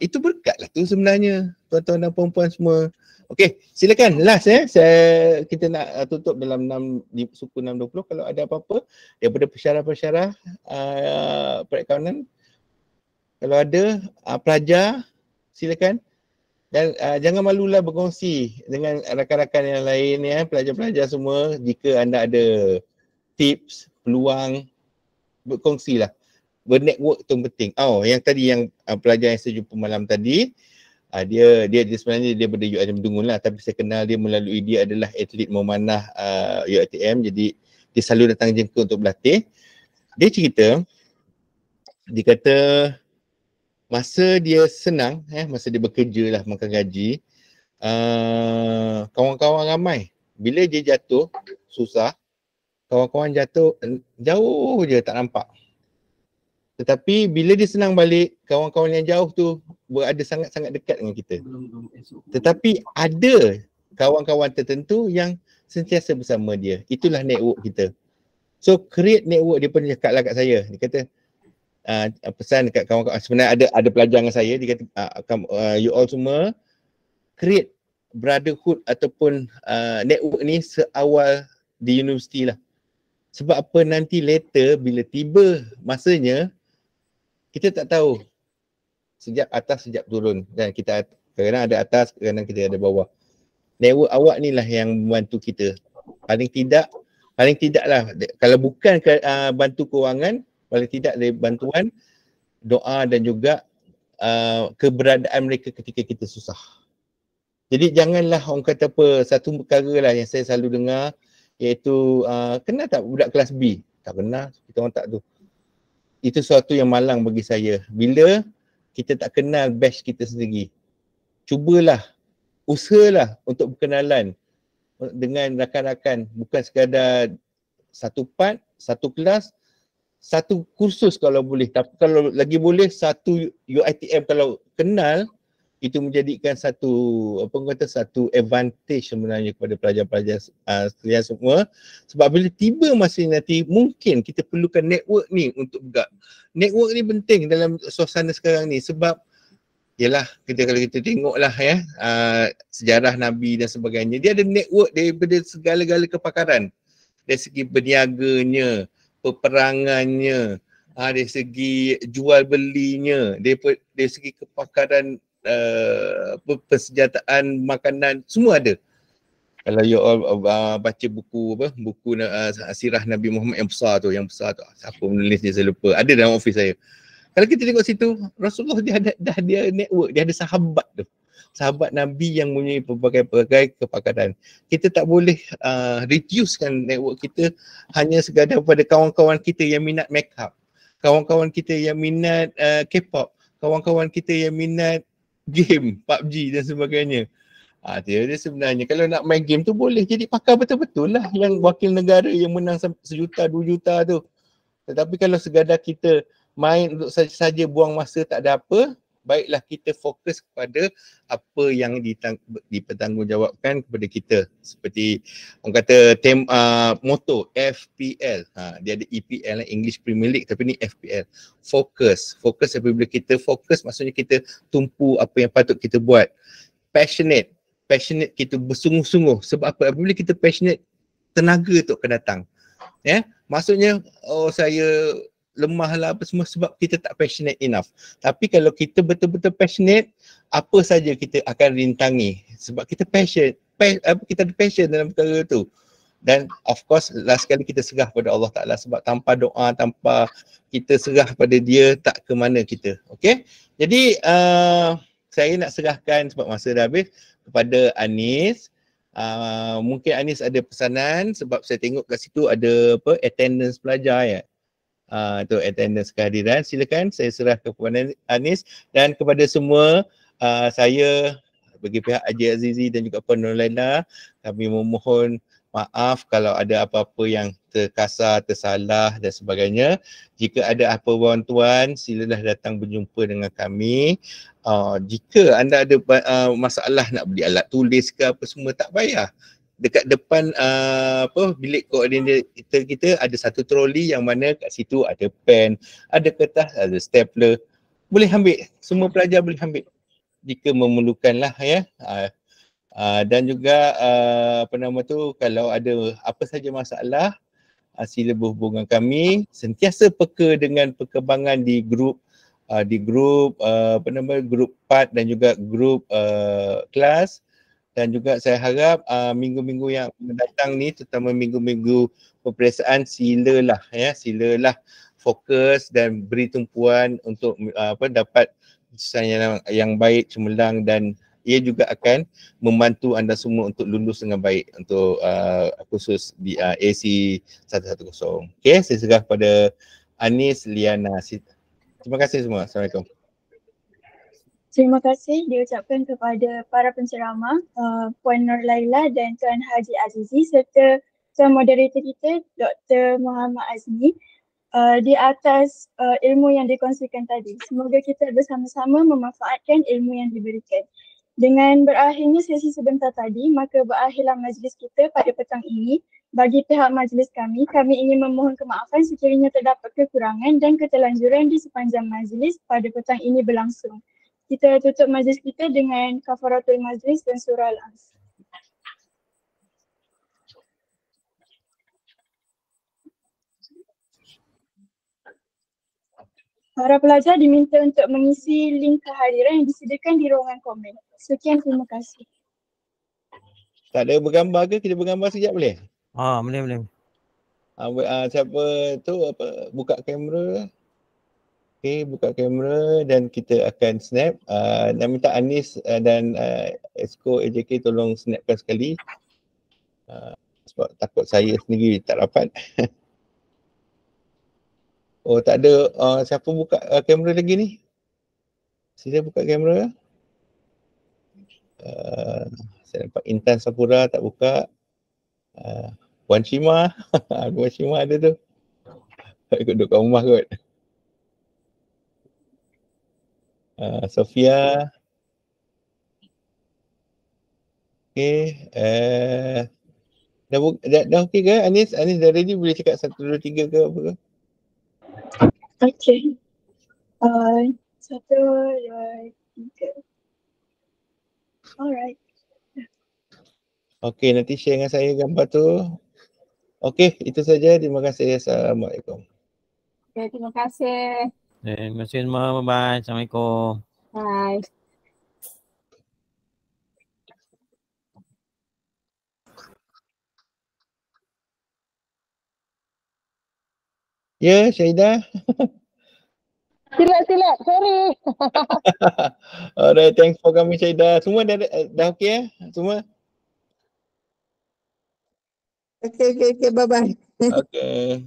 Itu berkat lah tu sebenarnya, tuan-tuan dan puan-puan semua. Okey, silakan last kita nak tutup dalam suku 6.20. Kalau ada apa-apa daripada pensyarah-pensyarah perakaunan, kalau ada pelajar, silakan. Dan jangan malulah berkongsi dengan rakan-rakan yang lain ya, pelajar-pelajar semua. Jika anda ada tips, peluang, berkongsilah. Bernetwork tu penting. Yang tadi yang pelajar yang saya jumpa malam tadi, dia sebenarnya dia daripada UiTM Dungun lah, tapi saya kenal dia melalui dia adalah atlet memanah UiTM, jadi dia selalu datang jengka untuk berlatih. Dia cerita, dia kata masa dia senang, masa dia bekerja lah, makan gaji, kawan-kawan ramai. Bila dia jatuh, susah, kawan-kawan jatuh jauh je tak nampak. Tetapi bila dia senang balik, kawan-kawan yang jauh tu berada sangat-sangat dekat dengan kita. Tetapi ada kawan-kawan tertentu yang sentiasa bersama dia. Itulah network kita. So create network. Dia pun cakap lah kat saya. Dia kata, pesan dekat kawan-kawan, sebenarnya ada pelajar dengan saya, dia kata you all semua create brotherhood ataupun network ni seawal di universiti lah. Sebab apa, nanti later bila tiba masanya, kita tak tahu sejak atas sejak turun, dan kita kadang-kadang ada atas, kadang-kadang kita ada bawah. Network awak ni lah yang membantu kita. Paling tidak lah, kalau bukan bantu kewangan, paling tidak dari bantuan, doa dan juga keberadaan mereka ketika kita susah. Jadi janganlah orang kata apa, satu perkara lah yang saya selalu dengar, iaitu kenal tak budak kelas B? Tak kenal, kita orang tak tu. Itu sesuatu yang malang bagi saya. Bila kita tak kenal batch kita sendiri, cubalah, usahalah untuk berkenalan dengan rakan-rakan, bukan sekadar satu part, satu kelas, satu kursus kalau boleh. Tapi kalau lagi boleh, satu UiTM kalau kenal, itu menjadikan satu advantage sebenarnya kepada pelajar-pelajar sekalian semua. Sebab bila tiba masa nanti, mungkin kita perlukan network ni untuk bergerak. Network ni penting dalam suasana sekarang ni, sebab yalah, kalau kita tengoklah sejarah Nabi dan sebagainya, dia ada network daripada segala-gala kepakaran. Dari segi berniaganya, peperangannya, dari segi jual belinya, dari segi kepakaran persenjataan, makanan, semua ada. Kalau you all baca buku sirah Nabi Muhammad yang besar tu, siapa menulisnya saya lupa, ada dalam office saya. Kalau kita tengok situ, Rasulullah dia ada network, dia ada sahabat tu, sahabat Nabi yang mempunyai pelbagai kepakaran. Kita tak boleh reducekan network kita hanya sekadar pada kawan-kawan kita yang minat make up, kawan-kawan kita yang minat K-pop, kawan-kawan kita yang minat game, PUBG dan sebagainya. Dia sebenarnya kalau nak main game tu boleh jadi pakar betul-betul lah, yang wakil negara yang menang 1 juta, 2 juta tu. Tetapi kalau sekadar kita main untuk saja buang masa, tak ada apa, baiklah kita fokus kepada apa yang dipertanggungjawabkan kepada kita. Seperti orang kata motto FPL. Dia ada EPL, English Premier League, tapi ni FPL. Fokus apabila kita fokus, maksudnya kita tumpu apa yang patut kita buat. Passionate kita bersungguh-sungguh. Sebab apa? Apabila kita passionate, tenaga tu akan datang. Maksudnya saya lemah lah apa semua sebab kita tak passionate enough. Tapi kalau kita betul-betul passionate, apa saja kita akan rintangi sebab kita kita ada passion dalam perkara tu. Dan of course last kali kita serah pada Allah Ta'ala, sebab tanpa doa, tanpa kita serah pada dia, tak ke mana kita. Okay, jadi saya nak serahkan sebab masa dah habis kepada Anis. Mungkin Anis ada pesanan sebab saya tengok kat situ ada attendance pelajar ya. Itu attendance kehadiran. Silakan saya serah kepada Anis, dan kepada semua saya bagi pihak Haji Azizi dan juga Puan Nolaila, kami memohon maaf kalau ada apa-apa yang terkasar, tersalah dan sebagainya. Jika ada apa bantuan, silalah datang berjumpa dengan kami. Jika anda ada masalah nak beli alat tulis ke apa semua, tak payah. Dekat depan bilik koordinator kita ada satu troli yang mana kat situ ada pen, ada kertas, ada stapler. Boleh ambil, semua pelajar boleh ambil jika memerlukanlah ya. Dan juga kalau ada apa saja masalah, sila berhubung dengan kami. Sentiasa peka dengan perkembangan di grup grup part dan juga grup kelas. Dan juga saya harap minggu-minggu yang mendatang ni, terutama minggu-minggu peperiksaan, silalah fokus dan beri tumpuan untuk dapat keputusan yang baik, cemerlang, dan ia juga akan membantu anda semua untuk lulus dengan baik untuk khusus di AC 110. Okey, saya serah pada Anis Liana. Terima kasih semua. Assalamualaikum. Terima kasih diucapkan kepada para penceramah, Puan Nolaila dan Tuan Haji Azizi serta Tuan Moderator kita, Dr. Muhammad Azmi, di atas ilmu yang dikongsikan tadi. Semoga kita bersama-sama memanfaatkan ilmu yang diberikan. Dengan berakhirnya sesi sebentar tadi, maka berakhirlah majlis kita pada petang ini. Bagi pihak majlis kami ingin memohon kemaafan sekiranya terdapat kekurangan dan keterlanjuran di sepanjang majlis pada petang ini berlangsung. Kita tutup majlis kita dengan kafaratul majlis dan surah Al-As. Para pelajar diminta untuk mengisi link kehadiran yang disediakan di ruangan komen. Sekian, terima kasih. Tak ada bergambar ke? Kita bergambar sekejap boleh? Boleh. Siapa tu buka kamera. Okey, buka kamera dan kita akan snap. Dan minta Anis dan Esko AJK tolong snapkan sekali. Sebab takut saya sendiri tak dapat. Oh, tak ada siapa buka kamera lagi ni? Sila buka kamera. Saya nampak Intan Sapura tak buka. Puan Shima. Puan Shima ada tu. Ikut duduk kat rumah kot. Sofia. Okay. Dah okey ke Anis? Anis dah ready, boleh cakap 1, 2, 3 ke apa ke? Okay. 1, 2, 3. Alright. Okay, nanti share dengan saya gambar tu. Okay, itu saja. Terima kasih. Assalamualaikum. Okay, terima kasih. Terima kasih semua. Bye-bye. Assalamualaikum. Bye. Ya, Syahidah. Silap, sorry. Alright, thanks for coming Syahidah. Semua dah okey semua? Okay, bye-bye. Okay.